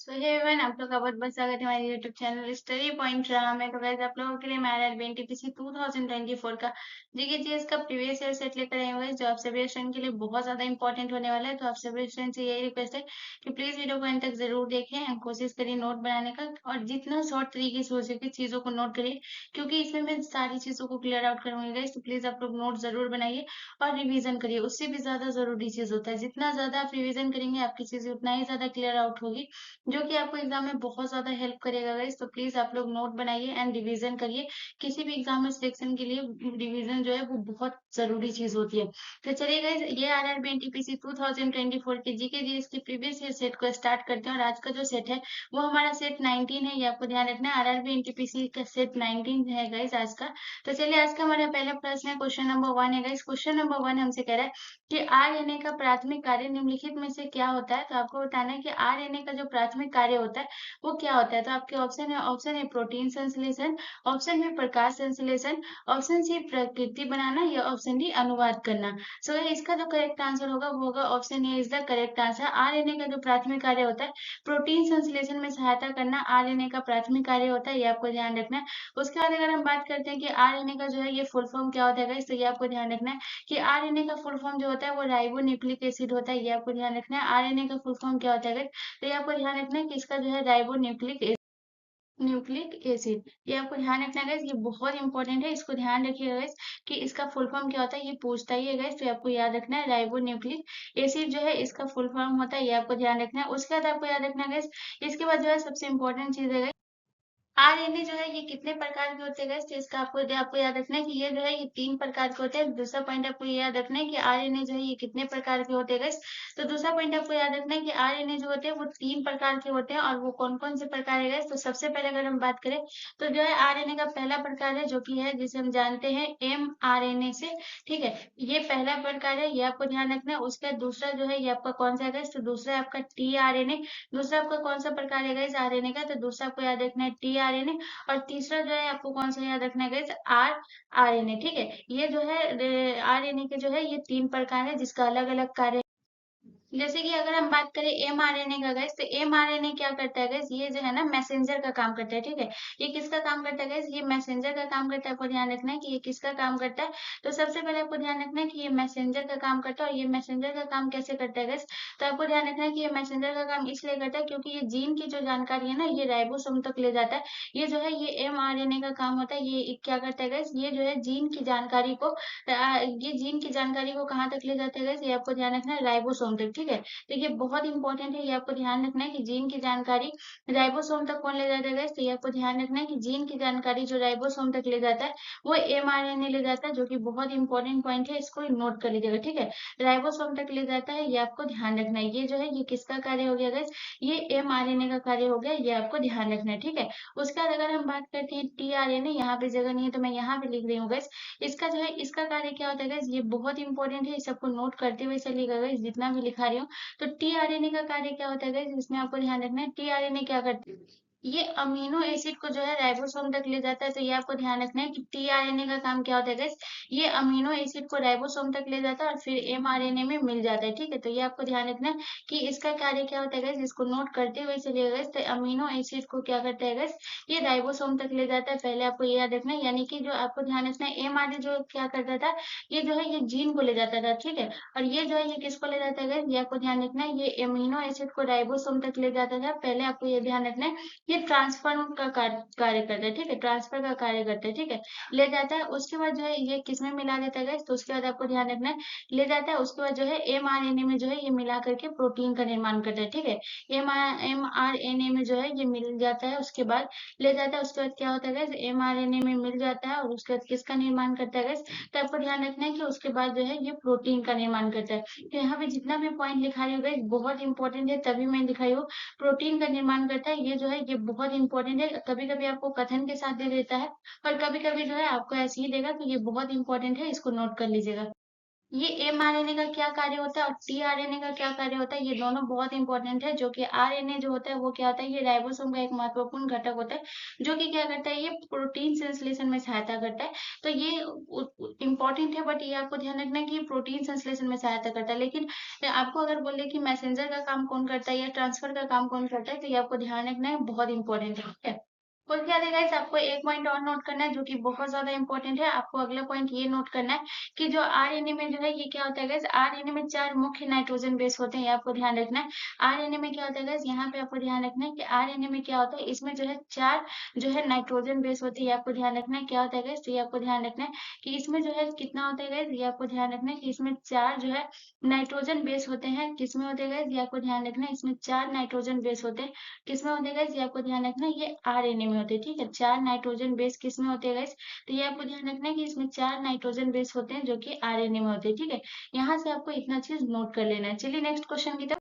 सो hey everyone, आप लोग का बहुत-बहुत स्वागत है हमारे YouTube channel study point drama में। तो गाइस आप लोगों के लिए मैं आरआरबी एनटीपीसी 2024 का जीके जीएस का प्रीवियस ईयर सेट लेकर आई हूँ जो आप सभी स्टूडेंट के लिए बहुत ज़्यादा इंपॉर्टेंट होने वाला है। तो आप सभी स्टूडेंट से यही रिक्वेस्ट है कि प्लीज़ वीडियो को अंत तक ज़रूर देखें एंड कोशिश करिए नोट बनाने का, और जितना शॉर्ट तरीके से हो सके चीज़ों को नोट करिए, क्योंकि इसमें मैं सारी चीज़ों को क्लियर आउट करूँगी गाइस। तो प्लीज़ आप लोग नोट ज़रूर बनाइए और रिवीजन करिए। उससे भी ज़्यादा ज़रूरी चीज़ होता है, जितना ज़्यादा आप रिवीजन करेंगे आपकी चीज़ें उतना ही ज़्यादा क्लियर आउट होगी, जो कि आपको एग्जाम में बहुत ज़्यादा हेल्प करेगा गाइस। तो प्लीज़ आप लोग नोट बनाइए एंड रिवीजन करिए। किसी भी एग्जाम में सिलेक्शन के लिए रिवीजन जो है वो बहुत ज़रूरी चीज़ होती है। तो चलिए गाइस, ये आरआरबी एनटीपीसी 2024 के जीके जीएस के प्रीवियस ईयर सेट को स्टार्ट करते हैं। और आज का जो सेट है वो हमारा सेट 19 है, ये आपको ध्यान रखना है। आरआरबी एनटीपीसी का सेट 19 है गाइस आज का। तो चलिए, आज का हमारा पहला प्रश्न है, क्वेश्चन नंबर 1 है गाइस। क्वेश्चन नंबर 1 हमसे कह रहा है कि आरएनए का प्राथमिक कार्य निम्नलिखित में से क्या होता है। तो आपको बताना है कि आरएनए का जो प्राथमिक कार्य होता है वो क्या होता है। तो आपके ऑप्शन है प्रोटीन संश्लेषण, ऑप्शन बी प्रकाश संश्लेषण, ऑप्शन सी प्रकृति बनाना, या ऑप्शन डी अनुवाद करना। सो इसका जो करेक्ट आंसर होगा वो होगा option A is the correct answer. RNA का जो प्राथमिक कार्य होता है प्रोटीन संश्लेषण में सहायता करना, आरएनए का प्राथमिक कार्य होता है, ये आपको ध्यान रखना है। उसके बाद अगर हम बात करते हैं कि आरएनए का जो है ये फुल फॉर्म क्या होता है गाइस, तो ये आपको ध्यान रखना है कि आरएनए का फुल फॉर्म जो होता है वो राइबो न्यूक्लिक एसिड होता है, ये आपको ध्यान रखना है। आरएनए का फुल फॉर्म क्या होता है गाइस, तो ये आपको ध्यान रखना है कि इसका जो है राइबो न्यूक्लिक एसिड, ये आपको ध्यान रखना है गाइस। ये बहुत इंपॉर्टेंट है, इसको ध्यान रखिएगा गाइस कि इसका फुल फॉर्म क्या होता है, ये पूछता ही है गाइस। तो आपको याद रखना है राइबो न्यूक्लिक एसिड जो है इसका फुल फॉर्म होता है, ये आपको ध्यान रखना है। उसके बाद आपको याद रखना है गाइस, इसके बाद जो है सबसे इंपॉर्टेंट चीज है आरएनए जो है ये कितने प्रकार के होते हैं गाइस, तो इसका आपको आपको याद रखना है कि ये जो है ये 3 प्रकार के होते हैं। दूसरा पॉइंट आपको ये याद रखना है कि आरएनए जो है ये कितने प्रकार के होते हैं गाइस। तो दूसरा पॉइंट आपको याद रखना है कि आरएनए जो होते हैं वो 3 प्रकार के होते हैं, और वो कौन-कौन से प्रकार है गाइस। तो सबसे पहले अगर हम बात करें तो जो है आरएनए का पहला प्रकार है जो कि है जिसे हम जानते हैं एमआरएनए से, ठीक है। ये पहला प्रकार है, ये आपको ध्यान रखना है। उसका दूसरा जो है ये आपका कौन सा है गाइस, तो दूसरा है आपका टीआरएनए। दूसरा आपका कौन सा प्रकार है गाइस आरएनए का, तो दूसरा आपको याद रखना है टीआरएनए। और तीसरा जो है आपको कौन सा याद रखना है गाइस, आरएनए, ठीक है। ये जो है आरएनए के जो है ये 3 प्रकार है जिसका अलग-अलग कार्य। जैसे कि अगर हम बात करें एमआरएनए का गाइस, तो एमआरएनए क्या करता है गाइस, ये जो है ना मैसेंजर का काम करता है, ठीक है। ये किसका काम करता है गाइस, ये मैसेंजर का काम करता है। आपको ध्यान रखना है कि ये किसका काम करता है। तो सबसे पहले आपको ध्यान रखना है कि ये मैसेंजर का काम करता है। और ये मैसेंजर का काम कैसे करता है गाइस, तो आपको ध्यान रखना है कि ये मैसेंजर का काम इसलिए करता है क्योंकि ये जीन की जो जानकारी है ना ये राइबोसोम तक ले जाता है। ये जो है ये एमआरएनए का काम होता है। ये क्या करता है गाइस, ये जो है जीन की जानकारी को ये जीन की जानकारी को कहाँ तक ले जाता है गाइस, ये आपको ध्यान रखना है राइबोसोम तक, ठीक है। तो ये बहुत इंपॉर्टेंट है, ये आपको ध्यान रखना है कि जीन की जानकारी राइबोसोम तक कौन ले जाता है गाइस, तो ये आपको ध्यान रखना है कि जीन की जानकारी जो राइबोसोम तक ले जाता है वो एमआरएनए ले जाता है, जो कि बहुत इंपॉर्टेंट पॉइंट है, इसको नोट कर लीजिएगा, ठीक है। राइबोसोम तक ले जाता है, ये आपको ध्यान रखना है। ये जो है ये किसका कार्य हो गया गाइस, ये एमआरएनए का कार्य हो गया, ये आपको ध्यान रखना है, ठीक है। उसके बाद अगर हम बात करते हैं टीआरएनए, यहाँ पे जगह नहीं है तो मैं यहाँ पे लिख रही हूँ गाइस। इसका जो है इसका कार्य क्या होता है गाइस, ये बहुत इंपॉर्टेंट है, इस सबको नोट करते हुए चलिएगा गाइस जितना भी लिखा रही हूँ। तो टीआरएनए का कार्य क्या होता है गाइस, इसमें आपको ध्यान रखना है टीआरएनए क्या करते हैं, ये अमीनो एसिड को जो है राइबोसोम तक ले जाता है। तो ये आपको ध्यान रखना है कि टीआरएनए का काम क्या होता है गाइस, ये अमीनो एसिड को राइबोसोम तक ले जाता है और फिर एमआरएनए में मिल जाता है, ठीक है। तो ये आपको ध्यान रखना है कि इसका कार्य क्या होता है गाइस, इसको नोट करते हुए चलिएगा गाइस। तो अमीनो एसिड को क्या करता है गाइस, ये राइबोसोम तक ले जाता है, पहले आपको ये याद रखना है। यानी कि जो आपको ध्यान रखना है एमआरएनए जो क्या करता था, ये जो है ये जीन को ले जाता था, ठीक है। और ये जो है ये किसको ले जाता है गाइस, ये आपको ध्यान रखना है, ये एमिनो एसिड को राइबोसोम तक ले जाता था। पहले आपको ये ध्यान रखना है ये ट्रांसफर का कार्य करता है, ठीक है। ट्रांसफर का कार्य करता है, ठीक है। ले जाता है, उसके बाद जो है ये किसमें मिला देता है गाइस, तो उसके बाद आपको ध्यान रखना है ले जाता है, उसके बाद जो है एमआरएनए में जो है ये मिला करके प्रोटीन का निर्माण करता है, ठीक है। एमआरएनए में जो है ये मिल जाता है, उसके बाद ले जाता है, उसके बाद क्या होता है गाइस, एमआरएनए में मिल जाता है और उसके बाद किसका निर्माण करता है गाइस, तो आपको ध्यान रखना है कि उसके बाद जो है ये प्रोटीन का निर्माण करता है। तो यहाँ पे जितना भी पॉइंट लिखा रही हूँ गाइस बहुत इंपॉर्टेंट है, तभी मैं दिखाई हूँ। प्रोटीन का निर्माण करता है, ये जो है ये बहुत इंपॉर्टेंट है। कभी-कभी आपको कथन के साथ दे देता है और कभी-कभी जो है आपको ऐसे ही देगा, तो ये बहुत इंपॉर्टेंट है, इसको नोट कर लीजिएगा। ये mRNA का क्या कार्य होता है और tRNA का क्या कार्य होता है, ये दोनों बहुत इंपॉर्टेंट है। जो कि RNA जो होता है वो क्या होता है, ये राइबोसोम का एक महत्वपूर्ण घटक होता है, जो कि क्या करता है, ये प्रोटीन संश्लेषण में सहायता करता है। तो ये इंपॉर्टेंट है, बट ये आपको ध्यान रखना है कि प्रोटीन संश्लेषण में सहायता करता है। लेकिन आपको अगर बोले कि मैसेंजर का काम कौन करता है या ट्रांसफर का काम कौन करता है, तो ये आपको ध्यान रखना है, बहुत इंपॉर्टेंट है, ठीक है। उसके बाद गाइस आपको एक पॉइंट और नोट करना है, जो कि बहुत ज्यादा इंपॉर्टेंट है। आपको अगला पॉइंट ये नोट करना है कि जो आरएनए में जो है ये क्या होता है गाइस, आरएनए में 4 मुख्य नाइट्रोजन बेस होते हैं, ये आपको ध्यान रखना है। आरएनए में क्या होता है गाइस, यहाँ पे आपको ध्यान रखना है कि आरएनए में क्या होता है, इसमें जो है 4 जो है नाइट्रोजन बेस होती है, ये आपको ध्यान रखना है। क्या होता है गाइस, तो ये आपको ध्यान रखना है कि इसमें जो है कितना होता है गाइस, ये आपको ध्यान रखना है कि इसमें 4 जो है नाइट्रोजन बेस होते हैं। किसमें होते हैं गाइस, ये आपको ध्यान रखना है, इसमें 4 नाइट्रोजन बेस होते हैं। किसमें होते हैं गाइस, ये आपको ध्यान रखना है, ये आरएनए में होते हैं, ठीक है। 4 नाइट्रोजन बेस किसमें होते हैं गाइस, तो ये आपको ध्यान रखना है कि इसमें 4 नाइट्रोजन बेस होते हैं, जो कि आरएनए में होते हैं, ठीक है। यहाँ से आपको इतना चीज नोट कर लेना है। चलिए नेक्स्ट क्वेश्चन की तरफ।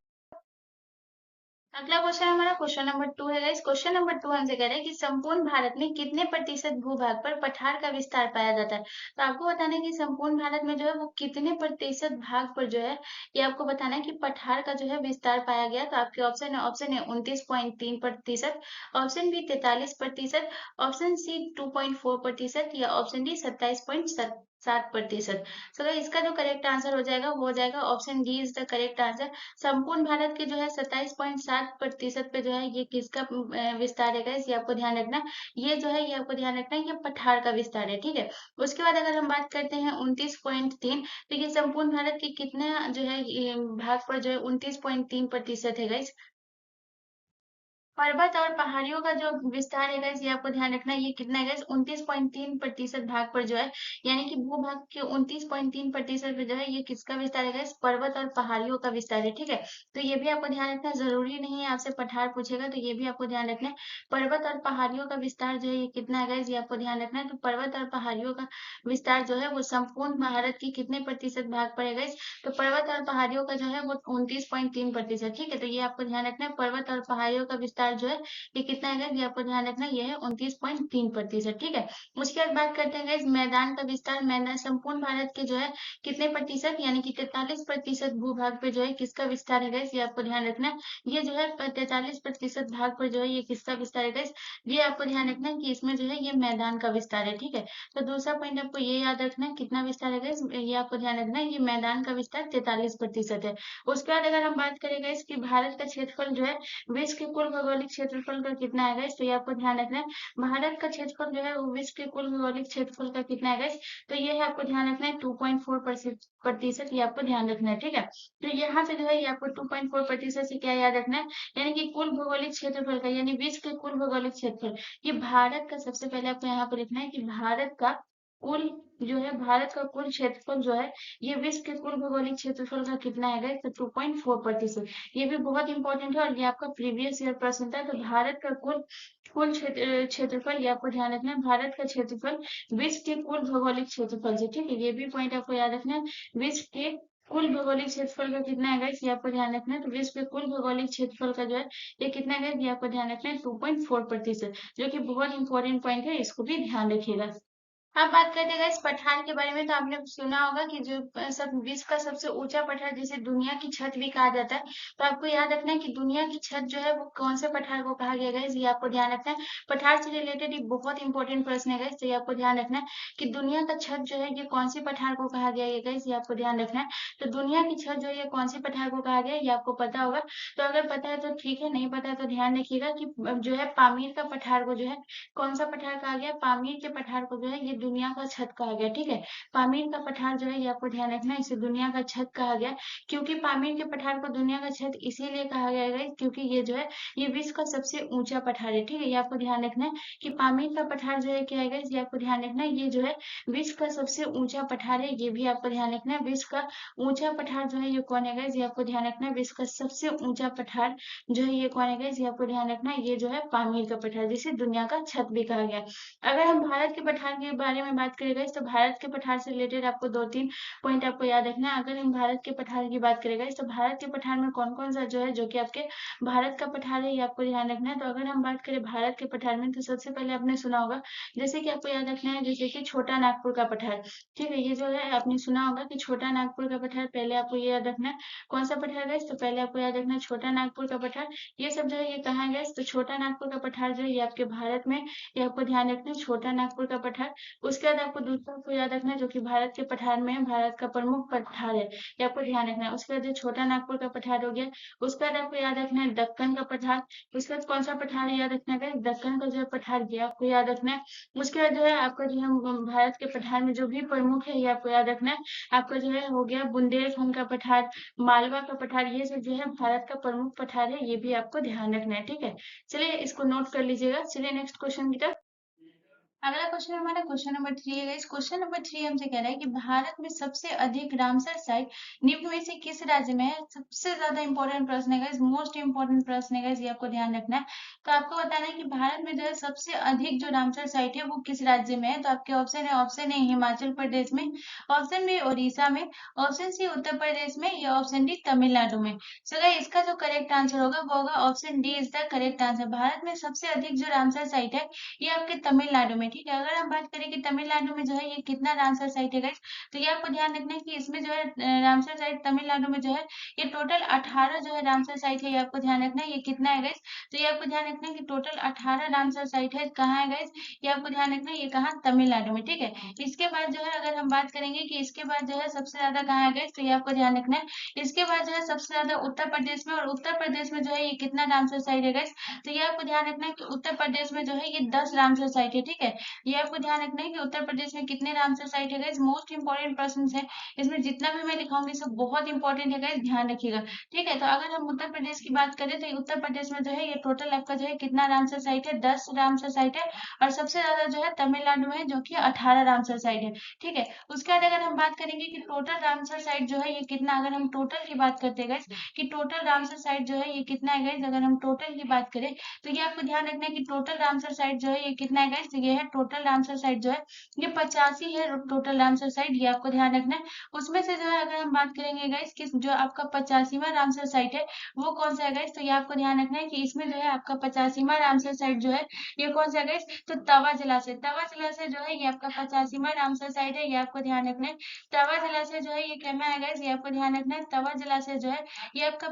अगला क्वेश्चन हमारा क्वेश्चन नंबर 2 है गाइस। क्वेश्चन नंबर 2 हमसे कह रहे हैं कि संपूर्ण भारत में कितने प्रतिशत भूभाग पर पठार का विस्तार पाया जाता है। तो आपको बताना है कि संपूर्ण भारत में जो है वो कितने प्रतिशत भाग पर जो है, ये आपको बताना है कि पठार का जो है विस्तार पाया गया। तो आपके ऑप्शन है 29.3%, ऑप्शन बी 43%, ऑप्शन सी 2.4% या ऑप्शन डी 27.7%। सो इसका जो करेक्ट आंसर हो जाएगा वो हो जाएगा option D is the correct answer. संपूर्ण भारत के जो है 27.7% पे जो है ये किसका विस्तार है गाइस, ये आपको ध्यान रखना है। ये जो है ये आपको ध्यान रखना है, ये पठार का विस्तार है, ठीक है। उसके बाद अगर हम बात करते हैं 29.3, तो ये संपूर्ण भारत के कितने जो है ये भाग पर जो है 29.3% है गाइस। पर्वत और पहाड़ियों का जो विस्तार है गाइस, ये आपको ध्यान रखना है, ये कितना है गाइस, 29.3% भाग पर जो है, यानी कि भूभाग के 29.3% पे जो है ये किसका विस्तार है गाइस, पर्वत और पहाड़ियों का विस्तार है, ठीक है। तो ये भी आपको ध्यान रखना है, जरूरी नहीं है आपसे पठार पूछेगा, तो ये भी आपको ध्यान रखना है। पर्वत और पहाड़ियों का विस्तार जो है ये कितना है गाइस, ये आपको ध्यान रखना है। तो पर्वत और पहाड़ियों का विस्तार जो है वो संपूर्ण भारत की कितने प्रतिशत भाग पर है गाइस, तो पर्वत और पहाड़ियों का जो है वो 29.3%, ठीक है। तो ये आपको ध्यान रखना है, पर्वत और पहाड़ियों का विस्तार जो है ये कितना है गाइस, ये आपको ध्यान रखना है, ये है 29.3%, ठीक है। उसके बाद बात करते हैं गाइस मैदान का विस्तार। मैदान संपूर्ण भारत के जो है कितने प्रतिशत, यानी कि 43% भूभाग पे जो है किसका विस्तार है गाइस, ये आपको ध्यान रखना है। ये जो है 43% भाग पर जो है ये किसका विस्तार है गाइस, ये आपको ध्यान रखना है कि इसमें जो है ये मैदान का विस्तार है, ठीक है। तो दूसरा पॉइंट आपको ये याद रखना है, कितना विस्तार है गाइस, ये आपको ध्यान रखना है, ये मैदान का विस्तार 43% है। उसके बाद अगर हम बात करें गाइस कि भारत का क्षेत्रफल जो है विश्व के कुल भौगोलिक क्षेत्रफल का कितना है गाइस, तो ये आपको ध्यान रखना है। भारत का क्षेत्रफल जो है वो विश्व के कुल भौगोलिक क्षेत्रफल का कितना है गाइस, तो ये है आपको ध्यान रखना है 2.4%, ये आपको ध्यान रखना है, ठीक है। तो यहाँ पे जो है ये आपको 2.4% से क्या याद रखना है, यानी कि कुल भौगोलिक क्षेत्रफल का, यानी विश्व के कुल भौगोलिक क्षेत्रफल, ये भारत का सबसे पहले आपको यहाँ पर लिखना है कि भारत का कुल जो है, भारत का कुल क्षेत्रफल जो है ये विश्व के कुल भौगोलिक क्षेत्रफल का कितना है गाइस, तो 2.4%। ये भी बहुत इंपॉर्टेंट है और ये आपका प्रीवियस ईयर प्रश्न था। तो भारत का कुल कुल क्षेत्रफल, ये आपको ध्यान रखना है, भारत का क्षेत्रफल विश्व के कुल भौगोलिक क्षेत्रफल से, ठीक है। ये भी पॉइंट आपको याद रखना है, विश्व के कुल भौगोलिक क्षेत्रफल का कितना है गाइस, ये आपको ध्यान रखना है। तो विश्व के कुल भौगोलिक क्षेत्रफल का जो है ये कितना है गाइस, ये आपको ध्यान रखना है 2.4%, जो कि बहुत इंपॉर्टेंट पॉइंट है, इसको भी ध्यान रखिएगा। अब बात करते हैं गाइस पठार के बारे में। तो आपने सुना होगा कि जो सब विश्व का सबसे ऊंचा पठार, जिसे दुनिया की छत भी कहा जाता है, तो आपको याद रखना है कि दुनिया की छत जो है वो कौन से पठार को कहा गया है गाइस, ये आपको ध्यान रखना है। पठार से रिलेटेड एक बहुत इंपॉर्टेंट प्रश्न है गाइस, तो ये आपको ध्यान रखना है कि दुनिया का छत जो है ये कौन सी पठार को कहा गया है गाइस, ये आपको ध्यान रखना है। तो दुनिया की छत जो है ये कौन सी पठार को कहा गया है, ये आपको पता होगा। तो अगर पता है तो ठीक है, नहीं पता है तो ध्यान रखिएगा कि जो है पामीर का पठार को जो है कौन सा पठार कहा गया, पामीर के पठार को जो है ये दुनिया का छत कहा गया, ठीक है। पामीर का पठार जो है ये आपको ध्यान रखना है, इसे दुनिया का छत कहा गया। क्योंकि पामीर के पठार को दुनिया का छत इसीलिए कहा गया है क्योंकि ये जो है ये विश्व का सबसे ऊंचा पठार है, ठीक है। ये आपको ध्यान रखना है कि पामीर का पठार जो है क्या है guys, ये आपको ध्यान रखना है, ये जो है विश्व का सबसे ऊंचा पठार है, ये भी आपको ध्यान रखना है। विश्व का ऊंचा पठार जो है ये कौन है guys, ये आपको ध्यान रखना है। विश्व का सबसे ऊंचा पठार जो है ये कौन है guys, ये आपको ध्यान रखना है, ये जो है पामीर का पठार, जिसे दुनिया का छत भी कहा गया। अगर हम भारत के पठार के बारे में बात करें गाइस तो भारत के पठार से रिलेटेड आपको 2-3 पॉइंट आपको याद रखना है। अगर हम भारत के पठार की बात करें गाइस तो भारत के पठार में कौन-कौन सा जो है जो कि आपके भारत का पठार है ये आपको ध्यान रखना है। तो अगर हम बात करें भारत के पठार में तो सबसे पहले आपने सुना होगा जैसे कि आपको याद रखना है जैसे कि छोटा नागपुर का पठार, ठीक है? ये जो है आपने सुना होगा कि छोटा नागपुर का पठार पहले आपको ये याद रखना है। कौन सा पठार गाइस? तो पहले आपको याद रखना है छोटा नागपुर का पठार। ये सब जो है ये कहाँ है गाइस? तो छोटा नागपुर का पठार जो है ये आपके भारत में, ये आपको ध्यान रखना है छोटा नागपुर का पठार। उसके बाद आपको दूसरा आपको याद रखना है जो कि भारत के पठार में है, भारत का प्रमुख पठार है, ये आपको ध्यान रखना है। उसके बाद जो छोटा नागपुर का पठार हो गया, उसके बाद आपको याद रखना है दक्कन का पठार। उसके बाद कौन सा पठार है याद रखना है गाइस? दक्कन का जो है पठार ये आपको याद रखना है। उसके बाद जो है आपका जो है भारत के पठार में जो भी प्रमुख है ये आपको याद रखना है। आपका जो है हो गया बुंदेलखंड का पठार, मालवा का पठार, ये सब जो है भारत का प्रमुख पठार है, ये भी आपको ध्यान रखना है, ठीक है? चलिए इसको नोट कर लीजिएगा। चलिए नेक्स्ट क्वेश्चन की तरफ। अगला क्वेश्चन हमारा क्वेश्चन नंबर 3 है गाइस। क्वेश्चन नंबर 3 हमसे कह रहा है कि भारत में सबसे अधिक रामसर साइट निम्न में से किस राज्य में है? सबसे ज्यादा इंपॉर्टेंट प्रश्न है गाइस, मोस्ट इंपॉर्टेंट प्रश्न है गाइस, ये आपको ध्यान रखना है। तो आपको बताना है कि भारत में जो है सबसे अधिक जो रामसर साइट है वो किस राज्य में है। तो आपके ऑप्शन ए हिमाचल प्रदेश में, ऑप्शन बी उड़ीसा में, ऑप्शन सी उत्तर प्रदेश में, या ऑप्शन डी तमिलनाडु में। सो गाइस इसका जो करेक्ट आंसर होगा वो होगा option D is the correct answer. Bharat में सबसे अधिक जो रामसर साइट है ये आपके तमिलनाडु में, ठीक है? अगर हम बात करें कि तमिलनाडु में जो है ये कितना रामसर साइट है गाइस, तो ये आपको ध्यान रखना है कि इसमें जो है रामसर साइट तमिलनाडु में जो है ये टोटल 18 जो है रामसर साइट है, ये आपको ध्यान रखना है। ये कितना है गाइस? तो ये आपको ध्यान रखना है कि टोटल 18 रामसर साइट है। कहाँ है गाइस? ये आपको ध्यान रखना है, ये कहाँ? तमिलनाडु में, ठीक है? इसके बाद जो है अगर हम बात करेंगे कि इसके बाद जो है सबसे ज्यादा कहाँ है गाइस, तो ये आपको ध्यान रखना है। इसके बाद जो है सबसे ज्यादा उत्तर प्रदेश में, और उत्तर प्रदेश में जो है ये कितना रामसर साइट है गाइस, तो ये आपको ध्यान रखना है कि उत्तर प्रदेश में जो है ये 10 रामसर साइट है, ठीक है? ये आपको ध्यान रखना है कि उत्तर प्रदेश में कितने रामसर साइट है गाइस। मोस्ट इंपॉर्टेंट प्रश्न है, इसमें जितना भी मैं लिखाऊंगी सब बहुत इंपॉर्टेंट है गाइस, ध्यान रखिएगा, ठीक है? तो अगर हम उत्तर प्रदेश की बात करें तो उत्तर प्रदेश में जो है ये टोटल आपका जो है कितना रामसर साइट है? 10 रामसर साइट है। और सबसे ज्यादा जो है तमिलनाडु में जो कि 18 रामसर साइट है, ठीक है? उसके बाद अगर हम बात करेंगे कि टोटल रामसर साइट जो है ये कितना, अगर हम टोटल की बात करते हैं गाइस कि टोटल रामसर साइट जो है ये कितना है गाइस, अगर हम टोटल की बात करें तो ये आपको ध्यान रखना है कि टोटल रामसर साइट जो है ये कितना है गाइस, ये है टोटल रामसर साइट जो है ये 85 है टोटल रामसर साइट, ये आपको ध्यान रखना है। उसमें से जो है अगर हम बात करेंगे गाइस कि जो आपका 85वां रामसर साइट है वो कौन सा है गाइस, तो ये आपको ध्यान रखना है कि इसमें जो है आपका 85वां रामसर साइट जो है ये कौन सा है गाइस, तो तवा जलाशय। तवा जलाशय जो है ये आपका 85वां रामसर साइट है, ये आपको ध्यान रखना है। तवा जलाशय जो है ये कहना है गाइस, ये आपको ध्यान रखना है। तवा जलाशय जो है ये आपका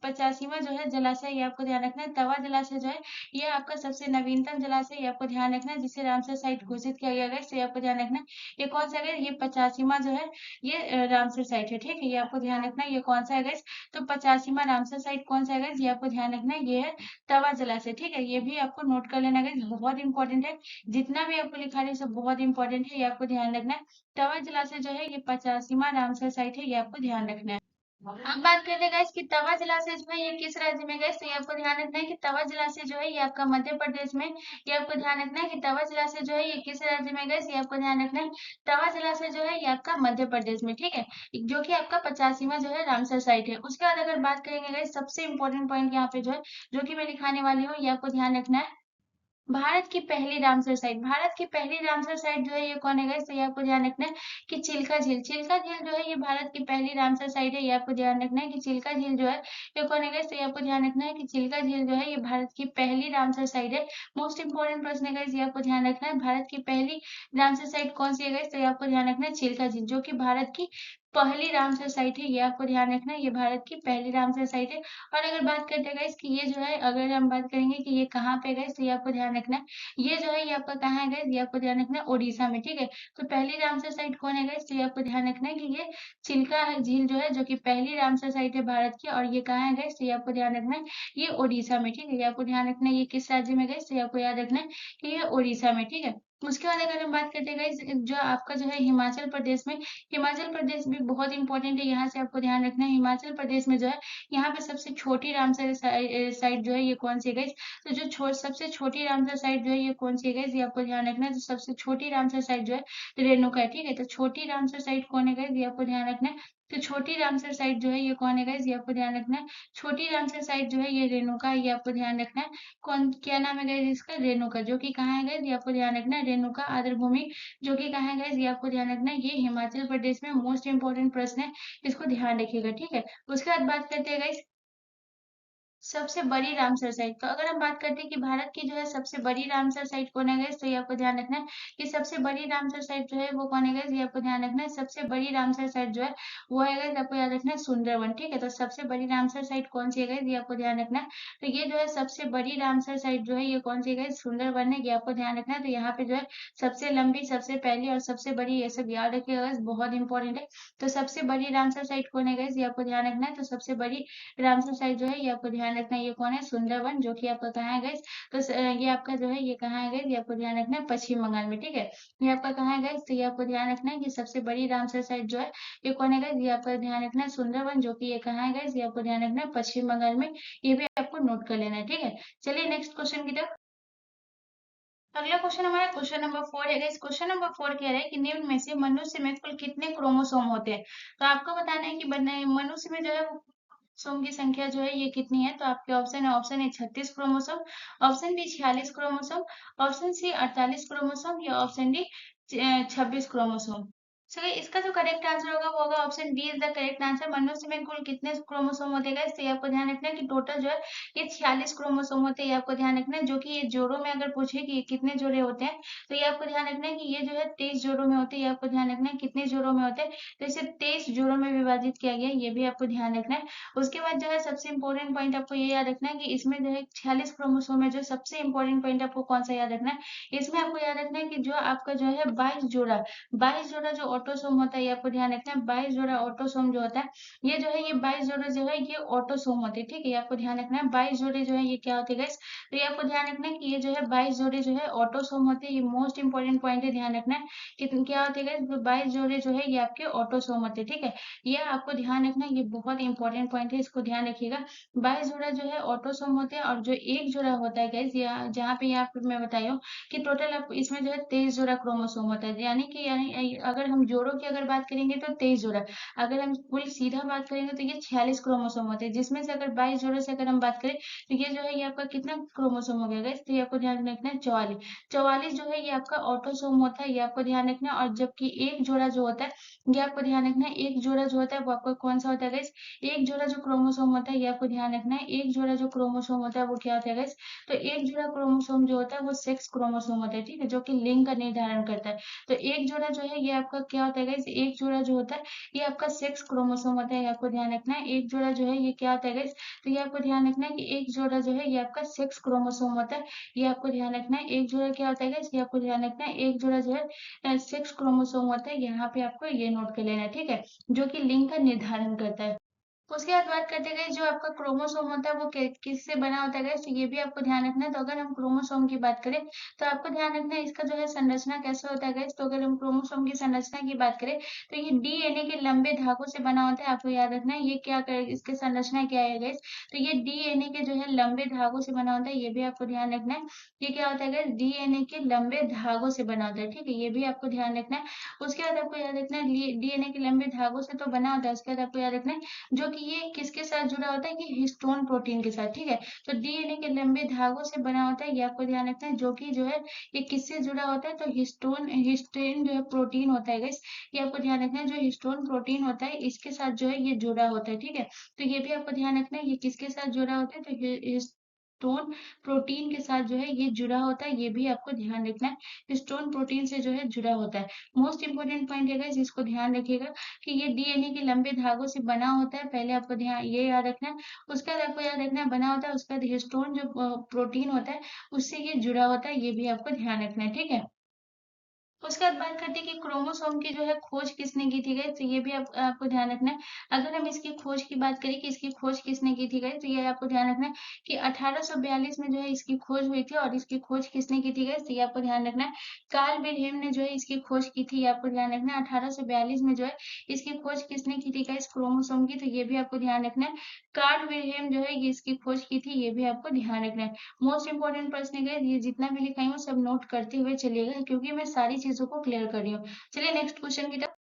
85वां जो है जलाशय, ये आपको ध्यान रखना है। तवा जलाशय जो है ये आपका सबसे नवीनतम जलाशय, ये आपको ध्यान रखना है, जिसे रामसर साइट घोषित किया गया है, ये आपको ध्यान रखना है। ये कौन सा है? ये 85वां जो है ये रामसर साइट है, ठीक है? ये आपको ध्यान रखना है। ये कौन सा है गाइस? तो 85वां रामसर साइट कौन सा है गाइस, ये आपको ध्यान रखना है। ये है तवा जलाशय, ठीक है? ये भी आपको नोट कर लेना गाइस, बहुत इंपॉर्टेंट है। जितना भी आपको लिखा है सब बहुत इंपॉर्टेंट है, ये आपको ध्यान रखना है। तवा जलाशय जो है ये 85वां रामसर साइट है, ये आपको ध्यान रखना है। अब बात करते हैं गाइस कि तवा जलाशय जो है ये किस राज्य में गाइस, तो ये आपको ध्यान रखना है कि तवा जलाशय जो है ये आपका मध्य प्रदेश में, ये आपको ध्यान रखना है कि तवा जलाशय जो है ये किस राज्य में गाइस, ये आपको ध्यान रखना है। तवा जलाशय जो है ये आपका मध्य प्रदेश में, ठीक है? जो कि आपका 85वां जो है रामसर साइट है। उसके बाद अगर बात करेंगे गाइस सबसे इंपॉर्टेंट पॉइंट यहाँ पे जो है जो कि मैं दिखाने वाली हूँ, ये आपको ध्यान रखना है। भारत की पहली रामसर साइट, भारत की पहली रामसर साइट जो है ये कौन है गाइस, तो ये आपको ध्यान रखना है कि चिल्का झील। चिल्का झील जो है ये भारत की पहली रामसर साइट है, ये आपको ध्यान रखना है कि चिल्का झील जो है ये कौन है गाइस, तो ये आपको ध्यान रखना है कि चिल्का झील जो है ये भारत की पहली रामसर साइट है। मोस्ट इंपोर्टेंट प्रश्न है गाइस, ये आपको ध्यान रखना है। भारत की पहली रामसर साइट कौन सी है गाइस, तो ये आपको ध्यान रखना है चिल्का झील, जो कि भारत की पहली रामसर साइट है, ये आपको ध्यान रखना है। ये भारत की पहली रामसर साइट है। और अगर बात करते हैं गाइस कि ये जो है अगर हम बात करेंगे कि ये कहाँ पे गाइस, तो ये आपको ध्यान रखना है ये जो है ये आपका कहाँ है गाइस, ये आपको ध्यान रखना है ओडिशा में, ठीक है? तो पहली रामसर साइट कौन है गाइस, तो ये आपको ध्यान रखना है कि ये चिल्का झील जो है जो कि पहली रामसर साइट है भारत की, और ये कहाँ है गाइस, तो ये आपको ध्यान रखना है ये ओडिशा में, ठीक है? ये आपको ध्यान रखना है ये किस राज्य में गाइस, तो ये आपको याद रखना है कि ये ओडिशा में, ठीक है? उसके बाद अगर हम बात करते हैं गाइस जो आपका जो है हिमाचल प्रदेश में, हिमाचल प्रदेश भी बहुत इंपॉर्टेंट है, यहाँ से आपको ध्यान रखना है। हिमाचल प्रदेश में जो है यहाँ पे सबसे छोटी रामसर साइट जो है ये कौन सी है गाइस, तो जो सबसे छोटी रामसर साइट जो है ये कौन सी है गाइस, ये आपको ध्यान रखना है। तो सबसे छोटी रामसर साइट जो है रेणुका है, ठीक है। तो छोटी रामसर साइट कौन है गाइस, ये आपको ध्यान रखना है। तो छोटी रामसर साइट जो है ये कौन है गाइस, ये आपको ध्यान रखना है। छोटी रामसर साइट जो है ये रेणुका है, ये आपको ध्यान रखना है। कौन, क्या नाम है गाइस इसका, रेणुका, जो कि कहाँ है गाइस, ये आपको ध्यान रखना है। रेणुका आदर भूमि जो कि कहाँ है गाइस, ये आपको ध्यान रखना है। ये हिमाचल प्रदेश में मोस्ट इंपोर्टेंट प्रश्न है, इसको ध्यान रखिएगा, ठीक है। उसके बाद बात करते हैं गाइस सबसे बड़ी रामसर साइट। तो अगर हम बात करते हैं कि भारत की जो है सबसे बड़ी रामसर साइट कौन है गाइस, तो ये आपको ध्यान रखना है कि सबसे बड़ी रामसर साइट जो है वो कौन है गाइस, ये आपको ध्यान रखना है। सबसे बड़ी रामसर साइट जो है वो है गाइस, आपको याद रखना है सुंदरवन, ठीक है। तो सबसे बड़ी रामसर साइट कौन सी है गाइस, ये आपको ध्यान रखना है। तो ये जो है सबसे बड़ी रामसर साइट जो है ये कौन सी है गाइस, सुंदरवन है, ये आपको ध्यान रखना है। तो यहाँ पे जो है सबसे लंबी, सबसे पहली और सबसे बड़ी, ये सब याद रखिएगा गाइस, बहुत इंपॉर्टेंट है। तो सबसे बड़ी रामसर साइट कौन है गाइस, ये आपको ध्यान रखना है। तो सबसे बड़ी रामसर साइट जो है ये आपको ध्यान रखना है, ये कौन है, सुंदरवन, जो कि आपका कहाँ है गाइस, तो ये आपका जो है ये कहाँ है गाइस, ये आपको ध्यान रखना है पश्चिम बंगाल में, ठीक है। ये आपका कहाँ है गाइस, तो ये आपको ध्यान रखना है कि सबसे बड़ी रामसर साइट जो है ये कौन है गाइस, ये आपका ध्यान रखना है सुंदरवन, जो कि ये कहाँ है गाइस, ये आपको ध्यान रखना है पश्चिम बंगाल में। ये भी आपको नोट कर लेना है, ठीक है। चलिए नेक्स्ट क्वेश्चन की तरफ। अगला क्वेश्चन हमारा क्वेश्चन नंबर 4 है गाइस। क्वेश्चन नंबर 4 कह रहा है कि निम्न में से मनुष्य में कुल कितने क्रोमोसोम होते हैं। तो आपको बताना है कि मनुष्य में जो है क्रोमोसोम की संख्या जो है ये कितनी है। तो आपके ऑप्शन है, option A 36 chromosome, option B 46 chromosome, option C 48 chromosome, या ऑप्शन डी 26 क्रोमोसोम। सो इसका जो करेक्ट आंसर होगा वो होगा option B is the correct answer. मनुष्य में कुल कितने क्रोमोसोम होते हैं तो ये आपको ध्यान रखना है कि टोटल जो है ये 46 क्रोमोसोम होते हैं। ये आपको ध्यान रखना है, जो कि ये जोड़ों में अगर पूछे कि ये कितने जोड़े होते हैं तो ये आपको ध्यान रखना है कि ये जो है 23 जोड़ों में होते हैं। ये आपको ध्यान रखना है कितने जोड़ों में होते हैं, तो इसे 23 जोड़ों में विभाजित किया गया है, ये भी आपको ध्यान रखना है। उसके बाद जो है सबसे इंपॉर्टेंट पॉइंट आपको ये याद रखना है कि इसमें जो है 46 क्रोमोसोम है, जो सबसे इंपॉर्टेंट पॉइंट आपको कौन सा याद रखना है, इसमें आपको याद रखना है कि जो आपका जो है 22 जोड़ा जो ऑटोसोम होता है, ये आपको ध्यान रखना है। 22 जोड़ा ऑटोसोम जो होता है, ये जो है ये 22 जोड़े जो है ये ऑटोसोम होते हैं, ठीक है। ये आपको ध्यान रखना है 22 जोड़े जो है ये क्या होते हैं गाइस, तो ये आपको ध्यान रखना है कि ये जो है 22 जोड़े जो है ऑटोसोम होते हैं। ये मोस्ट इंपोर्टेंट पॉइंट है, ध्यान रखना है कि क्या होते हैं गाइस, 22 जोड़े जो है ये आपके ऑटोसोम होते हैं, ठीक है। ये आपको ध्यान रखना है, ये बहुत इंपॉर्टेंट पॉइंट है, इसको ध्यान रखिएगा। 22 जोड़ा जो है ऑटोसोम होते हैं, और जो एक जोड़ा होता है गाइस, जहाँ पे यहाँ पे मैं बताई हूँ कि टोटल आप इसमें जो है 23 जोड़ा क्रोमोसोम होता है, यानी अगर हम जोड़ों की अगर बात करेंगे तो 23 जोड़ा, अगर हम कुल सीधा बात करेंगे तो ये 46 क्रोमोसोम होते हैं, जिसमें से अगर 22 जोड़ों से अगर हम बात करें तो ये जो है ये आपका कितना क्रोमोसोम हो गया गाइस, तो ये आपको ध्यान रखना है 44 जो है ये आपका ऑटोसोम होता है, ये आपको ध्यान रखना है। और जबकि एक जोड़ा जो होता है ये आपको ध्यान रखना है, एक जोड़ा जो होता है वो आपका कौन सा होता है गाइस, एक जोड़ा जो क्रोमोसोम होता है ये आपको ध्यान रखना है। एक जोड़ा जो क्रोमोसोम होता है वो क्या होता है गाइस, तो एक जोड़ा क्रोमोसोम जो होता है वो सेक्स क्रोमोसोम होता है, ठीक है, जो कि लिंग का निर्धारण करता है। तो एक जोड़ा जो है ये आपका क्या होता है गाइस, एक जोड़ा जो होता है ये आपका सेक्स क्रोमोसोम होता है, ये आपको ध्यान रखना है। एक जोड़ा जो है ये क्या होता है गाइस, तो ये आपको ध्यान रखना है कि एक जोड़ा जो है ये आपका सेक्स क्रोमोसोम होता है, ये आपको ध्यान रखना है। एक जोड़ा क्या होता है गाइस, ये आपको ध्यान रखना है, एक जोड़ा जो है सेक्स क्रोमोसोम होता है, यहाँ पे आपको ये नोट कर लेना है, ठीक है, जो कि लिंग का निर्धारण करता है। उसके बाद बात करते हैं जो आपका क्रोमोसोम होता है वो किससे बना होता है गाइस, तो ये भी आपको ध्यान रखना है। तो अगर हम क्रोमोसोम की बात करें तो आपको ध्यान रखना है इसका जो है संरचना कैसे होता है गाइस। तो अगर हम क्रोमोसोम की संरचना की बात करें तो ये डीएनए के लंबे धागों से बना होता है, आपको याद रखना है। ये क्या कर इसकी संरचना क्या है गाइस, तो ये डीएनए के जो है लंबे धागों से बना होता है, ये भी आपको ध्यान रखना है। ये क्या होता है गाइस, डीएनए के लंबे धागों से बना होता है, ठीक है, ये भी आपको ध्यान रखना है। उसके बाद आपको याद रखना है डीएनए के लंबे धागों से तो बना होता है, उसके बाद आपको याद रखना है जो कि ये किसके साथ जुड़ा होता है, कि हिस्टोन प्रोटीन के साथ, ठीक है। तो डीएनए के लंबे धागों से बना होता है, ये आपको ध्यान रखना है, जो कि जो है ये किससे जुड़ा होता है, तो हिस्टोन जो है प्रोटीन होता है गाइस, ये आपको ध्यान रखना है। जो हिस्टोन प्रोटीन होता है इसके साथ जो है ये जुड़ा होता है, ठीक है। तो ये भी आपको ध्यान रखना है, ये किसके साथ जुड़ा होता है, तो हिस्टोन प्रोटीन के साथ जो है ये जुड़ा होता है, ये भी आपको ध्यान रखना है। हिस्टोन प्रोटीन से जो है जुड़ा होता है। मोस्ट इंपोर्टेंट पॉइंट है गाइस, इसको ध्यान रखिएगा कि ये डीएनए के लंबे धागों से बना होता है, पहले आपको ध्यान ये याद रखना है। उसके बाद आपको याद रखना है बना होता है, उसके बाद हिस्टोन जो प्रोटीन होता है उससे ये जुड़ा होता है, ये भी आपको ध्यान रखना है, ठीक है। उसके बाद बात करते हैं कि क्रोमोसोम की जो है खोज किसने की थी गाइस, तो ये भी आपको ध्यान रखना है। अगर हम इसकी खोज की बात करें कि इसकी खोज किसने की थी गाइस, तो ये आपको ध्यान रखना है कि 1842 में जो है इसकी खोज हुई थी। और इसकी खोज किसने की थी गाइस, तो ये आपको ध्यान रखना है कार्ल विल्हेम ने जो है इसकी खोज की थी। ये आपको ध्यान रखना है 1842 में जो है इसकी खोज किसने की थी गाइस क्रोमोसोम की, तो ये भी आपको ध्यान रखना है। कार्ल विल्हेम जो है ये इसकी खोज की थी, ये भी आपको ध्यान रखना है। मोस्ट इंपोर्टेंट प्रश्न है guys, ये जितना भी लिखा है वो सब नोट करते हुए चलिएगा, क्योंकि मैं सारी चीजों को क्लियर कर रही हूँ। चलिए नेक्स्ट क्वेश्चन की तरफ।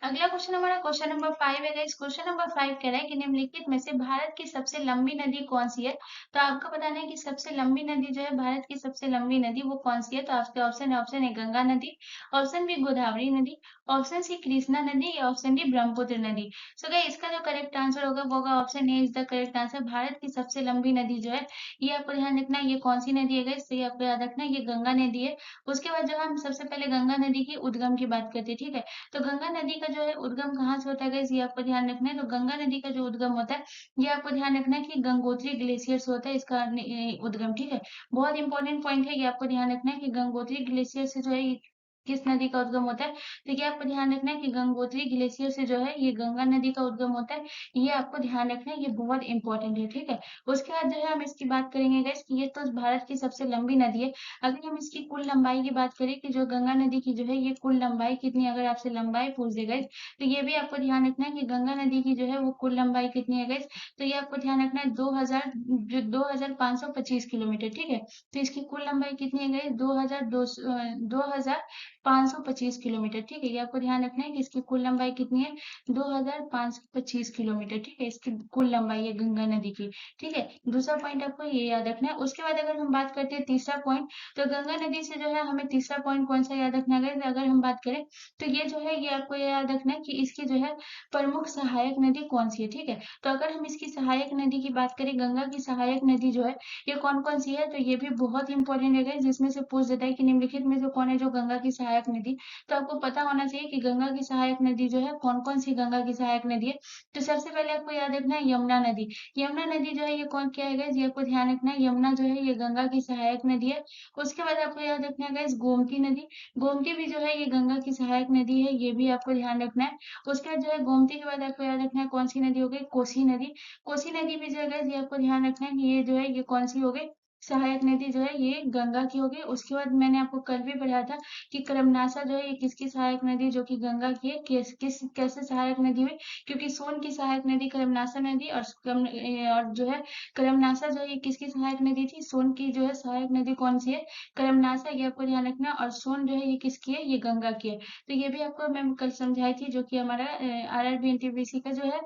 अगला क्वेश्चन हमारा क्वेश्चन नंबर 5 है गाइस। क्वेश्चन नंबर 5 कह रहा है कि निम्नलिखित में से भारत की सबसे लंबी नदी कौन सी है। तो आपको बताना है कि सबसे लंबी नदी जो है भारत की सबसे लंबी नदी वो कौन सी है। तो आपके ऑप्शन है, ऑप्शन ए गंगा नदी, ऑप्शन बी गोदावरी नदी, ऑप्शन सी कृष्णा नदी या ऑप्शन डी ब्रह्मपुत्र नदी। सो गाइस इसका जो करेक्ट आंसर होगा वो होगा option A is the correct answer. Bharat की सबसे लंबी नदी जो है ये आपको ध्यान रखना है, ये कौन सी नदी है गाइस, तो ये आपको याद रखना है ये गंगा नदी है। उसके बाद जो हम सबसे पहले गंगा नदी की उद्गम की बात करते हैं, ठीक है। तो गंगा नदी का जो है उद्गम कहाँ से होता है गाइस, ये आपको ध्यान रखना है। तो गंगा नदी का जो उद्गम होता है ये आपको ध्यान रखना है कि गंगोत्री ग्लेशियर से होता है इसका उद्गम, ठीक है। बहुत इंपॉर्टेंट पॉइंट है, ये आपको ध्यान रखना है कि गंगोत्री ग्लेशियर से जो है किस नदी का उद्गम होता है। तो ये आपको ध्यान रखना है कि गंगोत्री ग्लेशियर से जो है ये गंगा नदी का उद्गम होता है। ये आपको ध्यान रखना है, ये बहुत इंपॉर्टेंट है, ठीक है। उसके बाद जो है हम इसकी बात करेंगे गाइस कि ये तो भारत की सबसे लंबी नदी है। अगर हम इसकी कुल लंबाई की बात करें कि जो गंगा नदी की जो है ये कुल लंबाई कितनी है, अगर आपसे लंबाई पूछ दे गाइस, तो ये भी आपको ध्यान रखना है कि गंगा नदी की जो है वो कुल लंबाई कितनी है गाइस। तो ये आपको ध्यान रखना है 2525 किलोमीटर, ठीक है। तो इसकी कुल लंबाई कितनी है गाइस, 2525 किलोमीटर, ठीक है। ये आपको ध्यान रखना है कि इसकी कुल लंबाई कितनी है, 2525 किलोमीटर, ठीक है। इसकी कुल लंबाई है गंगा नदी की, ठीक है। दूसरा पॉइंट आपको ये याद रखना है। उसके बाद अगर हम बात करते हैं तीसरा पॉइंट, तो गंगा नदी से जो है हमें तीसरा पॉइंट कौन सा याद रखना है, अगर हम बात करें तो ये जो है ये आपको ये याद रखना है कि इसकी जो है प्रमुख सहायक नदी कौन सी है, ठीक है। तो अगर हम इसकी सहायक नदी की बात करें, गंगा की सहायक नदी जो है ये कौन कौन सी है, तो ये भी बहुत इंपॉर्टेंट है guys, जिसमें से पूछ देता है कि निम्नलिखित में से कौन है जो गंगा की सहायक नदी। तो आपको पता होना चाहिए कि गंगा की सहायक नदी जो है कौन कौन सी गंगा की सहायक नदी है। तो सबसे पहले आपको याद रखना है यमुना नदी। यमुना नदी जो है ये कौन क्या है guys, ये आपको ध्यान रखना है यमुना जो है ये गंगा की सहायक नदी है। उसके बाद आपको याद रखना है गाइस गोमती नदी। गोमती भी जो है ये गंगा की सहायक नदी है, ये भी आपको ध्यान रखना है। उसके बाद जो है गोमती के बाद आपको याद रखना है कौन सी नदी हो गई, कोसी नदी। कोसी नदी भी जो है गाइस ये आपको ध्यान रखना है कि ये जो है ये कौन सी हो गई, सहायक नदी जो है ये गंगा की हो गई। उसके बाद मैंने आपको कल भी पढ़ाया था कि कर्मनासा जो है ये किसकी सहायक नदी, जो कि गंगा की है। कैसे सहायक नदी हुई, क्योंकि सोन की सहायक नदी कर्मनासा नदी, और जो है कर्मनासा जो है ये किसकी सहायक नदी थी, सोन की जो है सहायक नदी कौन सी है, कर्मनासा, ये आपको ध्यान रखना। और सोन जो है ये किसकी है, ये गंगा की है। तो ये भी आपको मैं कल समझाई थी, जो कि हमारा RRB NTPC का जो है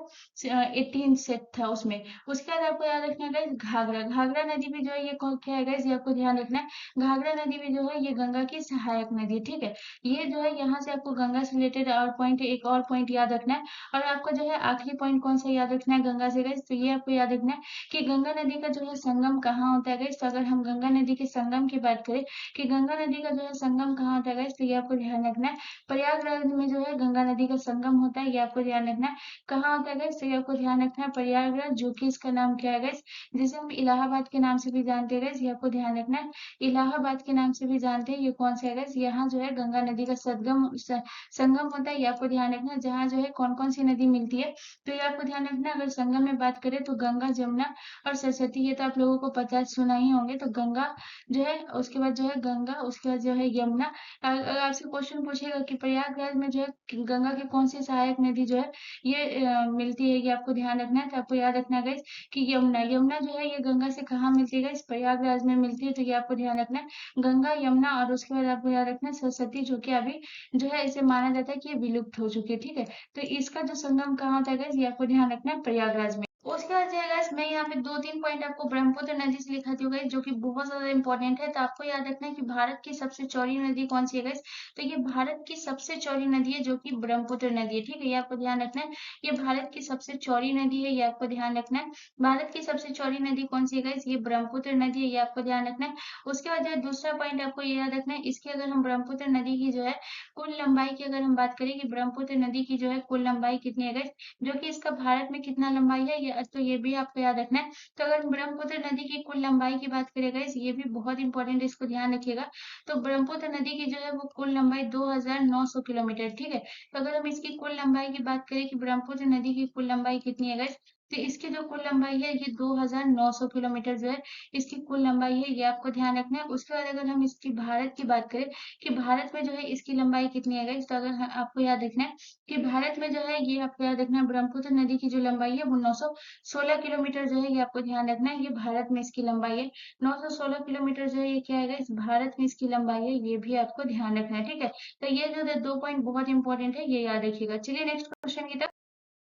18 सेट था उसमें। उसके बाद आपको याद रखना है घाघरा। घाघरा नदी भी जो है ये क्या है guys, ये आपको ध्यान रखना है। घाघरा नदी भी जो है ये गंगा की सहायक नदी है, ठीक है। ये जो है यहाँ से आपको गंगा से रिलेटेड और पॉइंट, एक और पॉइंट याद रखना है। और आपको जो है आखिरी पॉइंट कौन सा याद रखना है गंगा से guys, तो ये आपको याद रखना है कि गंगा नदी का जो है संगम कहाँ होता है guys। तो अगर हम गंगा नदी के संगम की बात करें कि गंगा नदी का जो है संगम कहाँ होता है guys, तो ये आपको ध्यान रखना है प्रयागराज में जो है गंगा नदी का संगम होता है। ये आपको ध्यान रखना है कहाँ होता है guys, तो ये आपको ध्यान रखना है प्रयागराज, जो कि इसका नाम क्या है guys, जिसे हम इलाहाबाद के नाम से भी जानते हैं guys। ये आपको ध्यान रखना है इलाहाबाद के नाम से भी जानते हैं, ये कौन सा है guys, यहाँ जो है गंगा नदी का संगम होता है। ये आपको ध्यान रखना है जहाँ जो है कौन कौन सी नदी मिलती है। तो ये आपको ध्यान रखना है, अगर संगम में बात करें तो गंगा, जमुना और सरस्वती, ये तो आप लोगों को पता सुना ही होंगे। तो गंगा जो है, उसके बाद जो है गंगा, उसके बाद जो है यमुना। अगर आपसे क्वेश्चन पूछेगा कि प्रयागराज में जो है गंगा की कौन सी सहायक नदी जो है ये मिलती है, ये आपको ध्यान रखना है। तो आपको याद रखना है कि यमुना, यमुना जो है ये गंगा से कहाँ मिलती है, इस प्रयागराज में मिलती है। तो ये आपको ध्यान रखना है गंगा, यमुना। और उसके बाद आपको याद रखना है सरस्वती, जो कि अभी जो है इसे माना जाता है कि ये विलुप्त हो चुकी है, ठीक है। तो इसका जो संगम कहाँ होता है guys, ये आपको ध्यान रखना है प्रयागराज में। उसके बाद जो है guys, मैं यहाँ पे 2-3 पॉइंट आपको ब्रह्मपुत्र नदी से लिखाती हूँ guys, जो कि बहुत ज्यादा इंपॉर्टेंट है। तो आपको याद रखना है कि भारत की सबसे चौड़ी नदी कौन सी है guys, तो ये भारत की सबसे चौड़ी नदी है जो कि ब्रह्मपुत्र नदी है, ठीक है। ये आपको ध्यान रखना है, ये भारत की सबसे चौड़ी नदी है, ये आपको ध्यान रखना है। भारत की सबसे चौड़ी नदी कौन सी है गाइस, ये ब्रह्मपुत्र नदी है, ये आपको ध्यान रखना है। उसके बाद जो है दूसरा पॉइंट आपको ये याद रखना है, इसकी अगर हम ब्रह्मपुत्र नदी की जो है कुल लंबाई की अगर हम बात करें कि ब्रह्मपुत्र नदी की जो है कुल लंबाई कितनी है गाइस, जो कि इसका भारत में कितना लंबाई है, ये तो ये भी आपको याद रखना है। तो अगर ब्रह्मपुत्र नदी की कुल लंबाई की बात करें गाइस, ये भी बहुत इंपॉर्टेंट है, इसको ध्यान रखिएगा। तो ब्रह्मपुत्र नदी की जो है वो कुल लंबाई 2900 किलोमीटर, ठीक है। तो अगर हम इसकी कुल लंबाई की बात करें कि ब्रह्मपुत्र नदी की कुल लंबाई कितनी है गाइस, तो इसकी जो कुल लंबाई है ये 2900 किलोमीटर जो है इसकी कुल लंबाई है, ये आपको ध्यान रखना है। उसके बाद अगर हम इसकी भारत की बात करें कि भारत में जो है इसकी लंबाई कितनी है गाइस, तो अगर आपको याद रखना है कि भारत में जो है ये आपको याद रखना है ब्रह्मपुत्र नदी की जो लंबाई है वो 916 किलोमीटर जो है ये आपको ध्यान रखना है, ये भारत में इसकी लंबाई है। 916 किलोमीटर जो है ये क्या है, इस भारत में इसकी लंबाई है, ये भी आपको ध्यान रखना है, ठीक है। तो ये जो 2 पॉइंट बहुत इंपॉर्टेंट है, ये याद रखिएगा। चलिए नेक्स्ट क्वेश्चन की तरफ।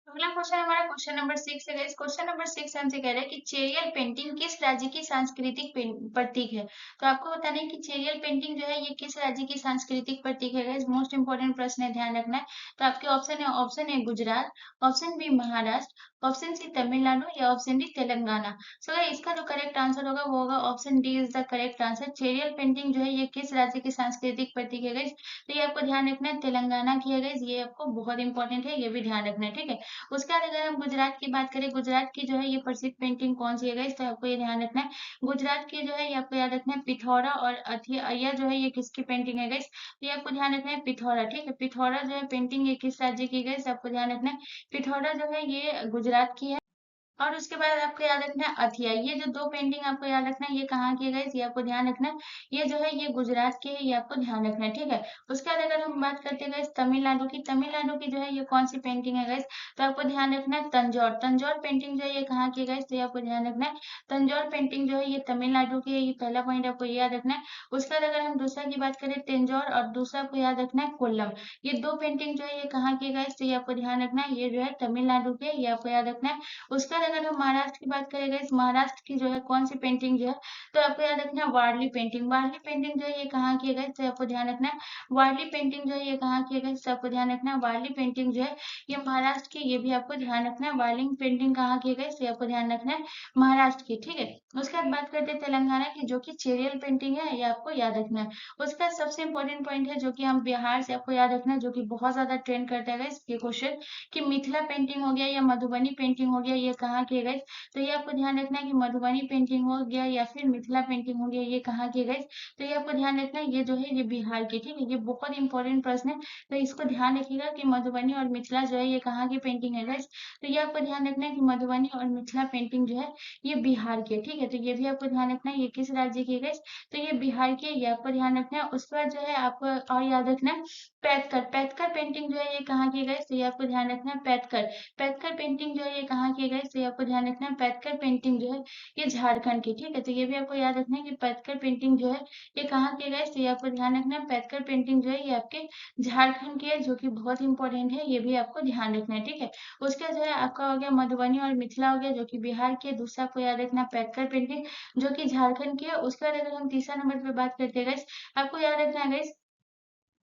अगला क्वेश्चन हमारा क्वेश्चन नंबर 6 है। इस क्वेश्चन नंबर 6 हमसे कह रहा है कि चेरियल पेंटिंग किस राज्य की सांस्कृतिक प्रतीक है। तो आपको बताना है कि चेरियल पेंटिंग जो है ये किस राज्य की सांस्कृतिक प्रतीक है। गाइस मोस्ट इंपोर्टेंट प्रश्न है, ध्यान रखना है। तो आपके ऑप्शन है Gujarat, option B Maharashtra, option C Tamil Nadu या ऑप्शन डी तेलंगाना। सो इसका जो करेक्ट आंसर होगा वो होगा option D is the correct answer. Cheriyal painting जो है ये किस राज्य की सांस्कृतिक प्रतीक है गाइस, तो ये आपको ध्यान रखना है तेलंगाना की है गाइस, ये आपको बहुत इंपॉर्टेंट है, ये भी ध्यान रखना है, ठीक है। उसके बाद अगर हम गुजरात की बात करें, गुजरात की जो है ये प्रसिद्ध पेंटिंग कौन सी है गाइस, तो आपको ये ध्यान रखना है। गुजरात की जो है ये आपको याद रखना है पिथौरा और अथिया जो है ये किसकी पेंटिंग है गाइस, तो ये आपको ध्यान रखना है पिथौरा, ठीक है। पिथौरा जो है पेंटिंग ये किस राज्य की गाइस, आपको ध्यान रखना है पिथौरा जो है ये गुजरात की है। और उसके बाद आपको याद रखना है अथिया, ये जो 2 पेंटिंग आपको याद रखना है ये कहाँ की है गाइस, ये आपको ध्यान रखना है, ये जो है ये गुजरात की है, ये आपको ध्यान रखना है, ठीक है। उसके बाद अगर हम बात करते हैं गाइस तमिलनाडु की, तमिलनाडु की जो है ये कौन सी पेंटिंग है गाइस, तो आपको ध्यान रखना है तंजौर, तंजौर पेंटिंग जो है ये कहाँ की है गाइस, तो ये आपको ध्यान रखना है तंजौर पेंटिंग जो है ये तमिलनाडु की है, ये पहला पॉइंट आपको ये याद रखना है। उसके बाद अगर हम दूसरा की बात करें तंजौर, और दूसरा आपको याद रखना है कोल्लम, ये 2 पेंटिंग जो है ये कहाँ की है गाइस, तो ये आपको ध्यान रखना है ये जो है तमिलनाडु की है, ये आपको याद रखना है। उसके बाद अगर हम महाराष्ट्र की बात करें गाइस, महाराष्ट्र की जो है कौन सी पेंटिंग जो है, तो आपको याद रखना है वारली पेंटिंग, वारली पेंटिंग जो है ये कहाँ की है गाइस, तो आपको ध्यान रखना है वारली पेंटिंग जो है ये कहाँ की है गाइस, तो आपको ध्यान रखना है वारली पेंटिंग जो है ये महाराष्ट्र की, ये भी आपको ध्यान रखना है। वारली पेंटिंग कहाँ की है गाइस, ये आपको ध्यान रखना है महाराष्ट्र की, ठीक है। उसके बाद बात करते हैं तेलंगाना की, जो कि चेरियल पेंटिंग है, ये आपको याद रखना है। उसके बाद सबसे इंपॉर्टेंट पॉइंट है जो कि हम बिहार से, आपको याद रखना है, जो कि बहुत ज्यादा ट्रेंड करता है गाइस ये क्वेश्चन, कि मिथिला पेंटिंग हो गया या मधुबनी पेंटिंग हो गया, ये कहाँ की है गाइस, तो ये आपको ध्यान रखना है कि मधुबनी पेंटिंग हो गया या फिर मिथिला पेंटिंग हो गया, ये कहाँ की है गाइस, तो ये आपको ध्यान रखना है ये जो है ये बिहार की, ठीक है। ये बहुत इंपॉर्टेंट प्रश्न है, तो इसको ध्यान रखिएगा कि मधुबनी और मिथिला जो है ये कहाँ की पेंटिंग है गाइस, तो ये आपको ध्यान रखना है कि मधुबनी और मिथिला पेंटिंग जो है ये बिहार की है, ठीक है। तो ये भी आपको ध्यान रखना है ये किस राज्य की है गाइस, तो ये बिहार की है, ये आपको ध्यान रखना है। उसके बाद जो है आपको और याद रखना है पैथकर, पैथकर पेंटिंग जो है ये कहाँ की है गाइस, तो ये आपको ध्यान रखना है पैथकर, पैथकर पेंटिंग जो है ये कहाँ की है गाइस, तो ये आपको ध्यान रखना है पैथकर पेंटिंग जो है ये झारखंड की, ठीक है। तो ये भी आपको याद रखना है कि पैथकर पेंटिंग जो है ये कहाँ की है गाइस, तो ये आपको ध्यान रखना है पैथकर पेंटिंग जो है ये आपके झारखंड की है, जो कि बहुत इंपॉर्टेंट है, ये भी आपको ध्यान रखना है, ठीक है। उसका जो है आपका हो गया मधुबनी और मिथिला हो गया, जो कि बिहार की है। दूसरा आपको याद रखना पैथकर पेंटिंग जो कि झारखंड की है। उसके बाद अगर हम तीसरा नंबर पे बात करते हैं गाइस, आपको याद रखना है गाइस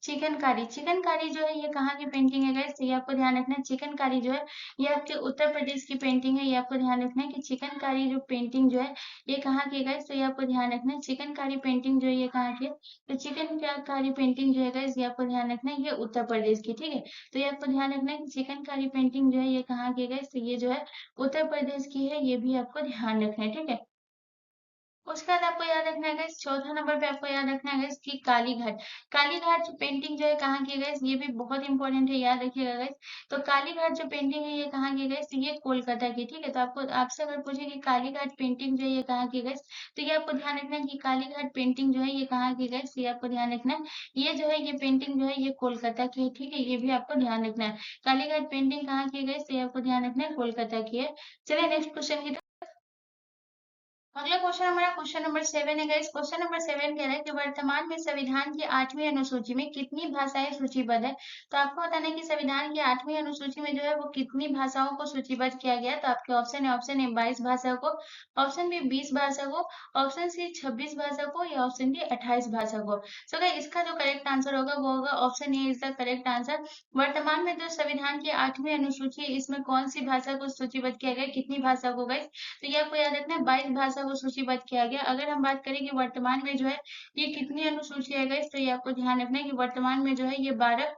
चिकनकारी, चिकनकारी जो है ये कहाँ की पेंटिंग है गाइस, तो ये आपको ध्यान रखना है चिकनकारी जो है ये आपके उत्तर प्रदेश की पेंटिंग है, ये आपको ध्यान रखना है कि चिकनकारी जो पेंटिंग जो है ये कहाँ की है गाइस, तो ये आपको ध्यान रखना है चिकनकारी पेंटिंग जो है ये कहाँ की है, तो चिकनकारी पेंटिंग जो है गाइस ये आपको ध्यान रखना है ये उत्तर प्रदेश की, ठीक है। तो ये आपको ध्यान रखना है कि चिकनकारी पेंटिंग जो है ये कहाँ की है गाइस, तो ये जो है उत्तर प्रदेश की है, ये भी आपको ध्यान रखना है, ठीक है। उसके बाद आपको याद रखना है गाइस चौथा नंबर पे आपको याद रखना है गाइस कि कालीघाट, कालीघाट पेंटिंग जो है कहाँ की है गाइस, ये भी बहुत इंपॉर्टेंट है, याद रखिएगा गाइस। तो कालीघाट जो पेंटिंग है ये कहाँ की है गाइस, ये कोलकाता की, ठीक है। तो आपको आपसे अगर पूछे कि कालीघाट पेंटिंग जो है ये कहाँ की है गाइस, तो ये आपको ध्यान रखना है कि कालीघाट पेंटिंग जो है ये कहाँ की है गाइस, ये आपको ध्यान रखना है ये जो है ये पेंटिंग जो है ये कोलकाता की है, ठीक है। ये भी आपको ध्यान रखना है कालीघाट पेंटिंग कहाँ की है गाइस, तो ये आपको ध्यान रखना है कोलकाता की है। चलिए नेक्स्ट क्वेश्चन की, अगला क्वेश्चन हमारा क्वेश्चन नंबर 7 है गाइस। क्वेश्चन नंबर 7 कह रहा है कि वर्तमान में संविधान की 8वीं अनुसूची में कितनी भाषाएं सूचीबद्ध है। तो आपको बताना है कि संविधान की 8वीं अनुसूची में जो है वो कितनी भाषाओं को सूचीबद्ध किया गया है। तो आपके ऑप्शन है 22 भाषा को, ऑप्शन बी 20 भाषा को, ऑप्शन सी 26 भाषा को या ऑप्शन डी 28 भाषा को। सो गाइस इसका जो करेक्ट आंसर होगा वो होगा option A is the correct answer. वर्तमान में जो संविधान की 8वीं अनुसूची है इसमें कौन सी भाषा को सूचीबद्ध किया गया, कितनी भाषा को गाइस, तो ये आपको याद रखना है 22 भाषा को सूचीबद्ध किया गया। अगर हम बात करें कि वर्तमान में जो है ये कितनी अनुसूची है गाइस, तो ये आपको ध्यान रखना है कि वर्तमान में जो है ये 12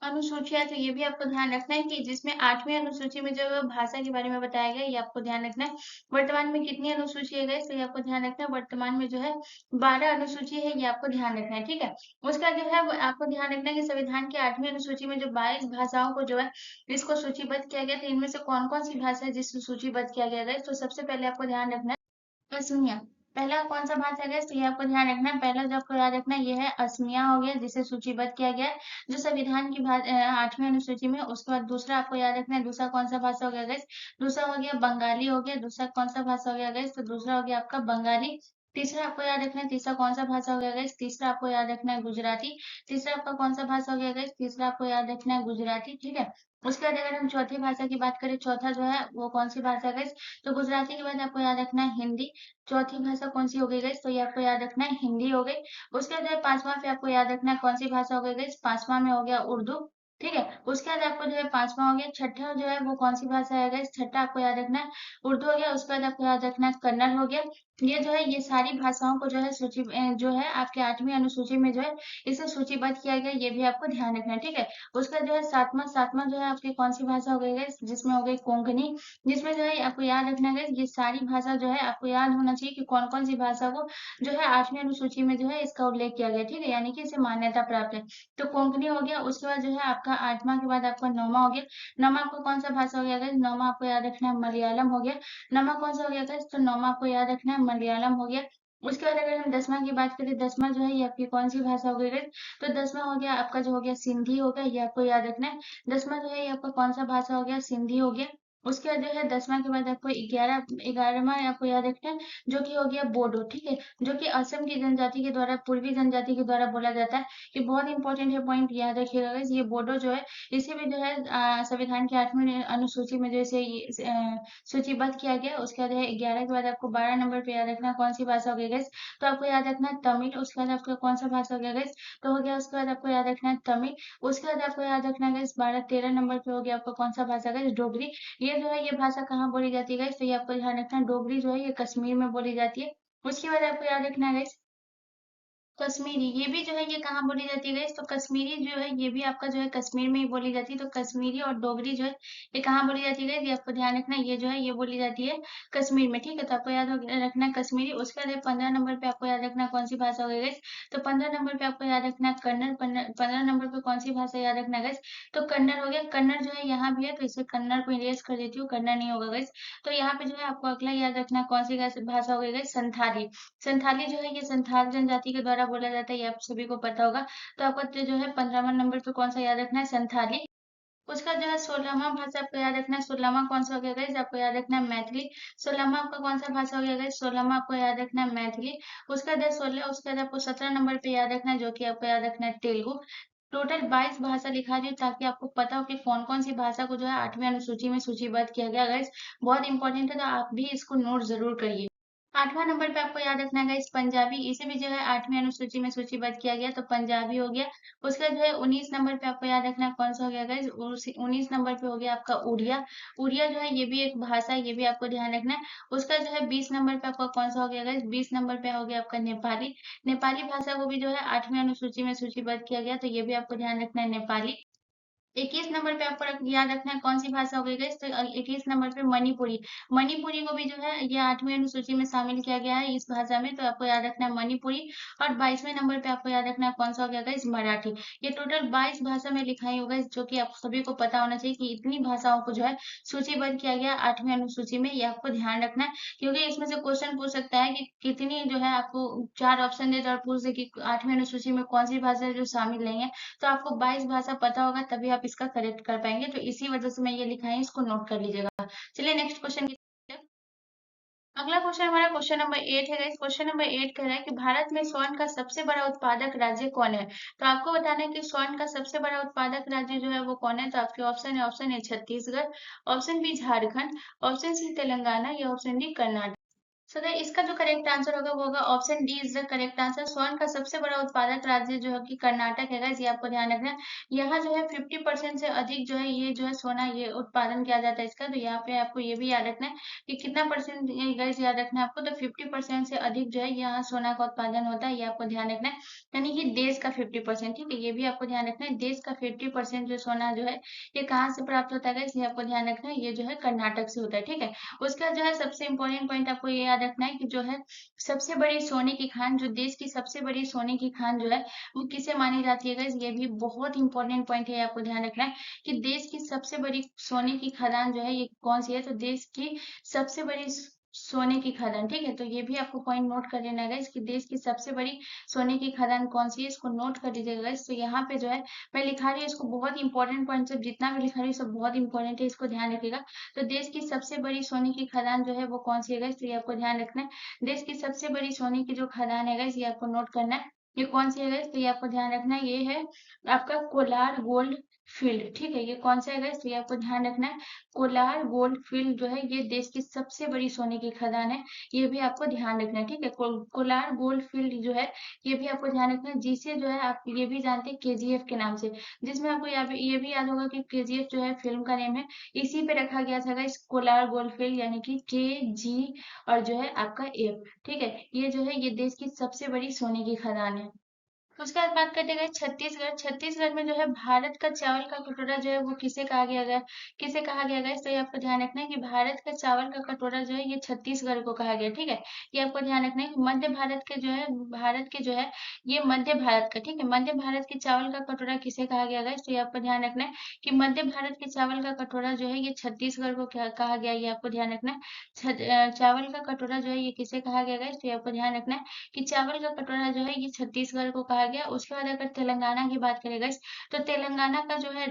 अनुसूचियाँ तो ये भी आपको ध्यान रखना है कि जिसमें 8वीं अनुसूची में जो भाषा के बारे में बताया गया है, ये आपको ध्यान रखना है। वर्तमान में कितनी अनुसूची है गाइस? तो ये आपको ध्यान रखना है। वर्तमान में जो है 12 अनुसूची है, ये आपको ध्यान रखना है, ठीक है? उसका जो है वो आपको ध्यान रखना है कि संविधान की 8वीं अनुसूची में जो 22 भाषाओं को जो है इसको सूचीबद्ध किया गया, तो इनमें से कौन-कौन सी भाषा है जिसको सूचीबद्ध किया गया है गाइस? तो सबसे पहले आपको ध्यान रखना है असमिया। पहला कौन-सा भाषा है गाइस? तो ये आपको ध्यान रखना है। पहला जो आपको याद रखना है ये है असमिया हो गया, जिसे सूचीबद्ध किया गया है, जो संविधान की 8वीं अनुसूची में। उसके बाद दूसरा आपको याद रखना है, दूसरा कौन-सा भाषा हो गया गाइस? दूसरा हो गया बंगाली हो गया। दूसरा कौन-सा भाषा हो गया गाइस? तो दूसरा हो गया आपका बंगाली। तीसरा आपको याद रखना है, तीसरा कौन-सा भाषा हो गया गाइस? तीसरा आपको याद रखना है गुजराती। तीसरा आपका कौन-सा भाषा हो गया गाइस? तीसरा आपको याद रखना है गुजराती, ठीक है? उसके बाद अगर हम चौथी भाषा की बात करें, चौथा जो है वो कौन-सी भाषा है गाइस? तो गुजराती के बाद आपको याद रखना है हिंदी। चौथी भाषा कौन-सी हो गई गाइस? तो ये आपको याद रखना है हिंदी हो गई। उसके बाद 5वाँ पे आपको याद रखना है कौन-सी भाषा हो गई गाइस? 5वाँ में हो गया उर्दू, ठीक है? उसके बाद आपको जो है 5वाँ हो गया। छठा जो है वो कौन-सी भाषा है गाइस? छठा आपको याद रखना है उर्दू हो गया। उसके बाद आपको याद रखना है कन्नड़ हो गया। ये जो है ये सारी भाषाओं को जो है जो है आपके 8वीं अनुसूची में जो है इसे सूचीबद्ध किया गया है, ये भी आपको ध्यान रखना है, ठीक है? उसका जो है 7वाँ जो है आपकी कौन-सी भाषा हो गई गाइस? जिसमें हो गई कोंकणी। जिसमें जो है आपको याद रखना है ये सारी भाषा जो है आपको याद होना चाहिए कि कौन-कौन सी भाषा को जो है 8वीं अनुसूची में जो है इसका उल्लेख किया गया है, ठीक है? यानी कि इसे मान्यता प्राप्त है। तो कोंकणी हो गया, उसके बाद जो है आपका 8वाँ के बाद आपका 9वाँ हो गया। 9वाँ आपको कौन-सा भाषा हो गया गाइस? 9वाँ आपको याद रखना है मलयालम हो गया। 9वाँ कौन-सा हो गया गाइस? तो 9वाँ आपको याद रखना है मलयालम हो गया। उसके बाद अगर हम 10वाँ की बात करें, 10वाँ जो है ये आपकी कौन-सी भाषा हो गई गाइस? तो 10वाँ हो गया आपका जो हो गया सिंधी हो गया, ये आपको याद रखना है। 10वाँ जो है ये आपका कौन-सा भाषा हो गया? सिंधी हो गया। उसके बाद जो है 10वाँ के बाद आपको 11वाँ आपको याद रखना है, जो कि हो गया बोडो, ठीक है? जो कि असम की जनजाति के द्वारा, पूर्वी जनजाति के द्वारा बोला जाता है। ये बहुत इंपॉर्टेंट है, पॉइंट याद रखिएगा गाइस। ये बोडो जो है इसे भी जो है संविधान की 8वीं अनुसूची में जो इसे सूचीबद्ध किया गया है। उसके बाद है 11 के बाद आपको 12 नंबर पे याद रखना है कौन-सी भाषा हो गई गाइस? तो आपको याद रखना है तमिल। उसके बाद आपका कौन-सा भाषा हो गया गाइस? तो हो गया उसके बाद आपको याद रखना है तमिल। उसके बाद आपको याद रखना है गाइस 12-13 नंबर पे हो गया आपका कौन-सा भाषा गाइस? डोगरी। ये जो है ये भाषा कहाँ बोली जाती है गाइस? तो ये आपको ध्यान रखना है डोगरी जो है ये कश्मीर में बोली जाती है। उसके बाद आपको याद रखना है गाइस कश्मीरी, ये भी जो है ये कहाँ बोली जाती है गाइस? तो कश्मीरी जो है ये भी आपका जो है कश्मीर में ही बोली जाती है। तो कश्मीरी और डोगरी जो है ये कहाँ बोली जाती है गाइस? ये आपको ध्यान रखना है, ये जो है ये बोली जाती है कश्मीर में, ठीक है? तो आपको रखना है कश्मीरी। उसके बाद 15 नंबर पे आपको याद रखना है कौन सी भाषा हो गई गाइस? तो 15 नंबर पे आपको याद रखना है कन्नड़। 15 नंबर पे कौन सी भाषा याद रखना है गाइस? तो कन्नड़ हो गया। कन्नड़ जो है यहाँ भी है, तो इसे कन्नड़ को इरेज कर देती हूँ, कन्नड़ नहीं होगा गाइस। तो यहाँ पे जो है आपको अगला याद रखना है कौन सी भाषा हो गई गाइस? संथाली। संथाली जो है ये संथाल जनजाति के द्वारा बोला जाता है, ये आप सभी को पता होगा। तो आपको जो है 15वां नंबर पे कौन सा याद रखना है? संथाली। उसका जो है 16वां भाषा आपको याद रखना है। 16वां कौन सा हो गया गाइस? आपको याद रखना है मैथिली। 16वां आपका कौन सा भाषा हो गया गाइस? 16वां आपको याद रखना है मैथिली। उसका बाद 16, उसके बाद आपको 17 नंबर पे याद रखना है, जो कि आपको याद रखना है तेलुगु। टोटल 22 भाषा लिखा रही हूँ ताकि आपको पता हो कि कौन-कौन सी भाषा को जो है 8वीं अनुसूची में सूचीबद्ध किया गया गाइस। बहुत इंपॉर्टेंट है, तो आप भी इसको नोट जरूर करिए। 8वां नंबर पे आपको याद रखना है गाइस पंजाबी। इसे भी जो है 8वीं अनुसूची में सूचीबद्ध किया गया, तो पंजाबी हो गया। उसका जो है 19 नंबर पे आपको याद रखना है कौन सा हो गया गाइस? 19 नंबर पे हो गया आपका उड़िया। उड़िया जो है ये भी एक भाषा है, ये भी आपको ध्यान रखना है। उसका जो है 20 नंबर पे आपका कौन सा हो गया गाइस? 20 नंबर पे हो गया आपका नेपाली। नेपाली भाषा को भी जो है 8वीं अनुसूची में सूचीबद्ध किया गया, तो ये भी आपको ध्यान रखना है नेपाली। 21 नंबर पे आपको याद रखना है कौन सी भाषा हो गई गाइस? तो 21 नंबर पे मणिपुरी। मणिपुरी को भी जो है ये 8वीं अनुसूची में शामिल किया गया है इस भाषा में, तो आपको याद रखना है मणिपुरी। और 22वें नंबर पे आपको याद रखना है कौन सा हो गया गाइस? मराठी। ये टोटल 22 भाषा में लिखाई होगा, जो कि आप सभी को पता होना चाहिए कि इतनी भाषाओं को जो है सूचीबद्ध किया गया 8वीं अनुसूची में, ये आपको ध्यान रखना है। क्योंकि इसमें से क्वेश्चन पूछ सकता है कि कितनी जो है आपको 4 ऑप्शन दे दो और पूछ दे कि 8वीं अनुसूची में कौन सी भाषा है जो शामिल नहीं है। तो आपको 22 भाषा पता होगा तभी आप इसका करेक्ट कर पाएंगे, तो इसी वजह से मैं ये लिखा है, इसको नोट कर लीजिएगा। चलिए नेक्स्ट क्वेश्चन की तरफ। अगला क्वेश्चन हमारा क्वेश्चन नंबर 8 है गाइस। क्वेश्चन नंबर 8 कह रहा है कि भारत में स्वर्ण का सबसे बड़ा उत्पादक राज्य कौन है? तो आपको बताना है कि स्वर्ण का सबसे बड़ा उत्पादक राज्य जो है वो कौन है? तो आपके ऑप्शन है, option A Chhattisgarh, option B Jharkhand, option C Telangana या ऑप्शन डी कर्नाटक। सो इसका जो करेक्ट आंसर होगा वो होगा option D is the correct answer. स्वर्ण का सबसे बड़ा उत्पादक राज्य जो है कि कर्नाटक है गाइस, ये आपको ध्यान रखना है। यहाँ जो है 50% से अधिक जो है ये जो है सोना ये उत्पादन किया जाता है इसका। तो यहाँ पे आपको ये भी याद रखना है कि कितना परसेंट गाइस याद रखना है आपको। तो 50% से अधिक जो है यहाँ सोना का उत्पादन होता है, ये आपको ध्यान रखना है। यानी कि देश का 50%, ठीक है, ये भी आपको ध्यान रखना है। देश का 50% जो सोना जो है ये कहाँ से प्राप्त होता है गाइस, ये आपको ध्यान रखना है। ये जो है कर्नाटक से होता है, ठीक है। उसका जो है सबसे इम्पोर्टेंट पॉइंट आपको ये याद रखना है कि जो है सबसे बड़ी सोने की खान, जो देश की सबसे बड़ी सोने की खान जो है वो किसे मानी जाती है गाइस, ये भी बहुत इंपॉर्टेंट पॉइंट है, आपको ध्यान रखना है कि देश की सबसे बड़ी सोने की खदान जो है ये कौन सी है। तो देश की सबसे बड़ी सोने की खदान, ठीक है। तो ये भी आपको पॉइंट नोट कर लेना है गाइस कि देश की सबसे बड़ी सोने की खदान कौन सी है, इसको नोट कर लीजिएगा गाइस। तो यहाँ पे जो है मैं लिखा रही हूँ इसको, बहुत इंपॉर्टेंट पॉइंट, सब जितना भी लिखा रही हूँ सब बहुत इंपॉर्टेंट है, इसको ध्यान रखिएगा। तो देश की सबसे बड़ी सोने की खदान जो है वो कौन सी है गाइस, तो ये आपको ध्यान रखना है। देश की सबसे बड़ी सोने की जो खदान है गाइस, ये आपको नोट करना है। ये कौन सी है गाइस, तो ये आपको ध्यान रखना है। ये है आपका कोलार गोल्ड फील्ड, ठीक है। ये कौन सा है गाइस, तो ये आपको ध्यान रखना है। कोलार गोल्ड फील्ड जो है ये देश की सबसे बड़ी सोने की खदान है, ये भी आपको ध्यान रखना है, ठीक है। कोलार गोल्ड फील्ड जो है ये भी आपको ध्यान रखना है, जिसे जो है आप ये भी जानते हैं केजीएफ के नाम से, जिसमें आपको ये भी याद होगा कि केजीएफ जो है फिल्म का नेम है, इसी पे रखा गया था गाइस कोलार गोल्डफील्ड, यानी कि KG और जो है आपका एफ, ठीक है। ये जो है ये देश की सबसे बड़ी सोने की खदान है। उसके बाद बात करते हैं छत्तीसगढ़। छत्तीसगढ़ में जो है भारत का चावल का कटोरा जो है वो किसे कहा गया गया, तो ये आपको ध्यान रखना है कि भारत का चावल का कटोरा जो है ये छत्तीसगढ़ को कहा गया, ठीक है। ये आपको ध्यान रखना है कि मध्य भारत के जो है भारत के जो है ये मध्य भारत का, ठीक है, मध्य भारत के चावल का कटोरा किसे कहा गया गया, तो ये आपको ध्यान रखना है कि मध्य भारत के चावल का कटोरा जो है ये छत्तीसगढ़ को क्या कहा गया, ये आपको ध्यान रखना है। चावल का कटोरा जो है ये किसे कहा गया गया, तो ये आपको ध्यान रखना है कि चावल का कटोरा जो है ये छत्तीसगढ़ को कहा गया। उसके बाद अगर तेलंगाना की बात करें गाइस, तो तेलंगाना का जो है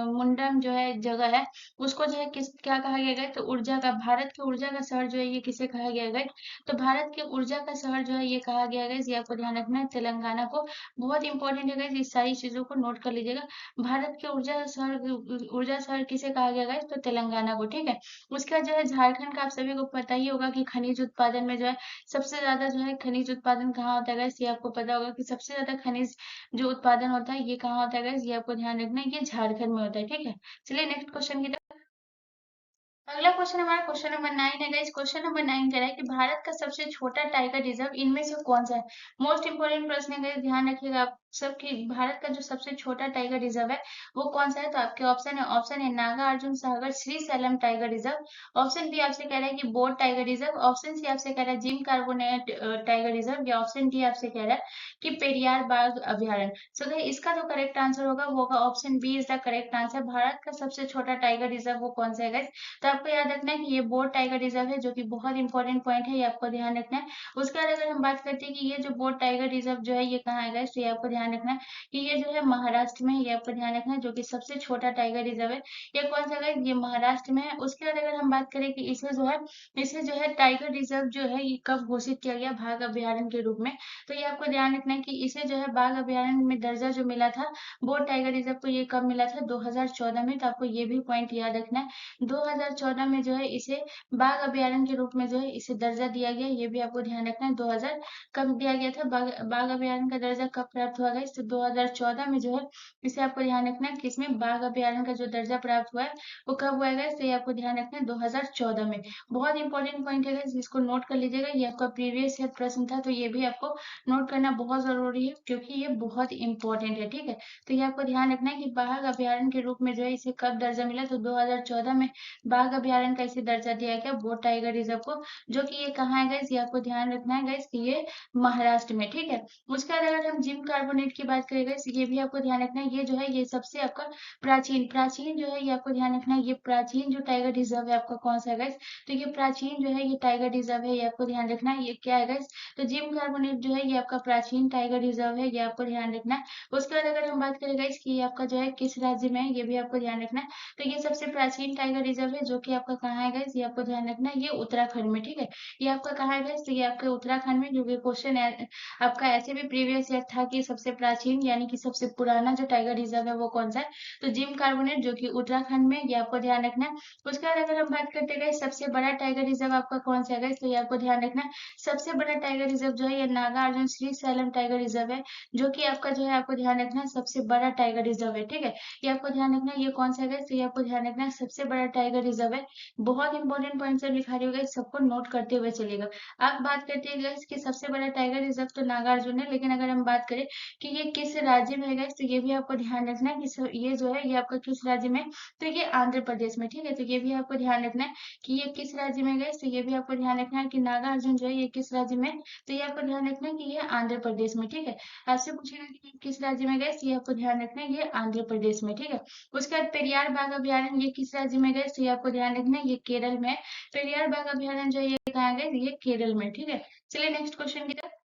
मुंडम जो है जगह है, उसको जो है किस क्या कहा गया गाइस, तो ऊर्जा का, भारत के ऊर्जा का शहर जो है ये किसे कहा गया गाइस, तो भारत के ऊर्जा का शहर जो है ये कहा गया गाइस, ये आपको ध्यान रखना है तेलंगाना को। बहुत इंपॉर्टेंट है गाइस, इस सारी चीजों को नोट कर लीजिएगा। भारत के ऊर्जा शहर किसे कहा गया गाइस, तो तेलंगाना को, ठीक है। उसके बाद जो है झारखंड का आप सभी को पता ही होगा कि खनिज उत्पादन में जो है सबसे ज्यादा जो है खनिज उत्पादन कहाँ होता है गाइस, ये आपको पता होगा कि सबसे ज्यादा खनिज जो उत्पादन होता है ये कहाँ होता है गाइस, ये आपको ध्यान रखना है, ये झारखंड में होता है, ठीक है। चलिए नेक्स्ट क्वेश्चन की तरफ। अगला क्वेश्चन हमारा क्वेश्चन नंबर 9 है गाइस। क्वेश्चन नंबर 9 कह रहा है कि भारत का सबसे छोटा टाइगर रिजर्व इनमें से कौन सा है। मोस्ट इंपोर्टेंट प्रश्न है गाइस, ध्यान रखिएगा आप सबकी। भारत का जो सबसे छोटा टाइगर रिजर्व है वो कौन सा है, तो आपके ऑप्शन है Nagarjun Sagar Srisailam tiger reserve. Option B आपसे कह रहा है कि बोट टाइगर रिजर्व। ऑप्शन सी आपसे कह रहा है जिम कार्बोनेट टाइगर रिजर्व, या ऑप्शन डी आपसे कह रहा है कि पेरियार बाघ अभ्यारण्य। सो इसका जो करेक्ट आंसर होगा वो होगा option B is the correct answer. Bharat का सबसे छोटा टाइगर रिजर्व वो कौन सा है guys? तो आपको याद रखना है कि ये बोट टाइगर रिजर्व है, जो कि बहुत इंपॉर्टेंट पॉइंट है, ये आपको ध्यान रखना है। उसके बाद अगर हम बात करते हैं कि ये जो बोट टाइगर रिजर्व जो है ये कहाँ है guys, तो ये आपको ध्यान रखना है कि ये जो है महाराष्ट्र में है, ये आपको ध्यान रखना है, जो कि सबसे छोटा टाइगर रिजर्व है। ये कौन सा guys? ये महाराष्ट्र में है। उसके बाद अगर हम बात करें कि इसे जो है टाइगर रिजर्व जो है ये कब घोषित किया गया बाघ अभ्यारण्य के रूप में, तो ये आपको ध्यान रखना है कि इसे जो है बाघ अभ्यारण्य में दर्जा जो मिला था बोट टाइगर रिजर्व को, ये कब मिला था, 2014 में। तो आपको ये भी पॉइंट याद रखना है, 2014 में जो है इसे बाघ अभ्यारण्य के रूप में जो है इसे दर्जा दिया गया, ये भी आपको ध्यान रखना है। 2000 कब दिया गया था, बाघ अभ्यारण्य का दर्जा कब प्राप्त हुआ गया, तो 2014 में जो है इसे आपको ध्यान रखना है, किसमें बाघ अभ्यारण्य का जो दर्जा प्राप्त हुआ है वो कब हुआ है, तो ये आपको ध्यान रखना है 2014 में। बहुत इंपॉर्टेंट पॉइंट है जिसको नोट कर लीजिएगा, ये आपका प्रीवियस ईयर प्रश्न था, तो ये भी आपको नोट करना बहुत जरूरी है क्योंकि ये बहुत इंपॉर्टेंट है, ठीक है। तो ये आपको ध्यान रखना है कि बाघ अभ्यारण्य के रूप में जो है इसे कब दर्जा मिला, तो 2014 में बाघ अभ्यारण्य का इसे दर्जा दिया गया बोट टाइगर रिजर्व को, जो कि ये कहाँ है गाइस, ये आपको ध्यान रखना है गाइस कि ये महाराष्ट्र में, ठीक है। उसके बाद अगर हम जिम कार्बोनेट की बात करें गाइस, ये भी आपको ध्यान रखना है, ये जो है ये सबसे आपका प्राचीन प्राचीन जो है ये आपको ध्यान रखना है, ये प्राचीन जो टाइगर रिजर्व है आपका कौन सा है गाइस, तो ये प्राचीन जो है ये टाइगर रिजर्व है, ये आपको ध्यान रखना है, ये क्या है गाइस, तो जिम कार्बोनेट जो है ये आपका प्राचीन टाइगर रिजर्व है, ये आपको ध्यान रखना है। उसके बाद अगर हम बात करें गाइस कि ये आपका जो है किस राज्य में है, ये भी आपको ध्यान रखना है। तो ये सबसे प्राचीन टाइगर रिजर्व है, जो कि आपका कहाँ है गाइस, ये आपको ध्यान रखना है, ये उत्तराखंड में, ठीक है। ये आपका कहाँ है गाइस, तो ये आपके उत्तराखंड में, जो कि क्वेश्चन आपका ऐसे भी प्रीवियस ईयर था कि सबसे सबसे प्राचीन यानी कि सबसे पुराना जो टाइगर रिजर्व है वो कौन सा है? तो जिम कार्बोनेट जो कि उत्तराखंड में, ये आपको ध्यान रखना है। उसके बाद अगर हम बात करते हैं सबसे बड़ा टाइगर रिजर्व आपका कौन सा है, तो ये आपको ध्यान रखना है। सबसे बड़ा टाइगर रिजर्व जो है ये Nagarjun Srisailam tiger reserve है, जो कि आपका जो है आपको ध्यान रखना है सबसे बड़ा टाइगर रिजर्व है। ठीक है, ये आपको ध्यान रखना है। ये कौन सा है, तो ये आपको ध्यान रखना है सबसे बड़ा टाइगर रिजर्व है। बहुत इंपॉर्टेंट पॉइंट सब लिखा रही होगा, सबको नोट करते हुए चलेगा। अब बात करते हैं गाइस कि सबसे बड़ा टाइगर रिजर्व तो नागार्जुन है, लेकिन अगर हम बात करें कि ये किस राज्य में है गाइस, तो ये भी आपको ध्यान रखना है कि ये जो है ये आपका किस राज्य में, तो ये आंध्र प्रदेश में। ठीक है, तो ये भी आपको ध्यान रखना है कि ये किस राज्य में गाइस, तो ये भी आपको ध्यान रखना है कि नागार्जुन जो है ये किस राज्य में, तो ये आपको ध्यान रखना है कि ये आंध्र प्रदेश में। ठीक है, आपसे पूछेगा कि किस राज्य में गए, ये आपको ध्यान रखना है ये आंध्र प्रदेश में। ठीक है, उसके बाद पेरियार बाघ अभयारण्य ये किस राज्य में गए, ये आपको ध्यान रखना है ये केरल में। पेरियार बाघ अभयारण्य जो है ये कहाँ गए, ये केरल में। ठीक है, चलिए नेक्स्ट क्वेश्चन की तरफ।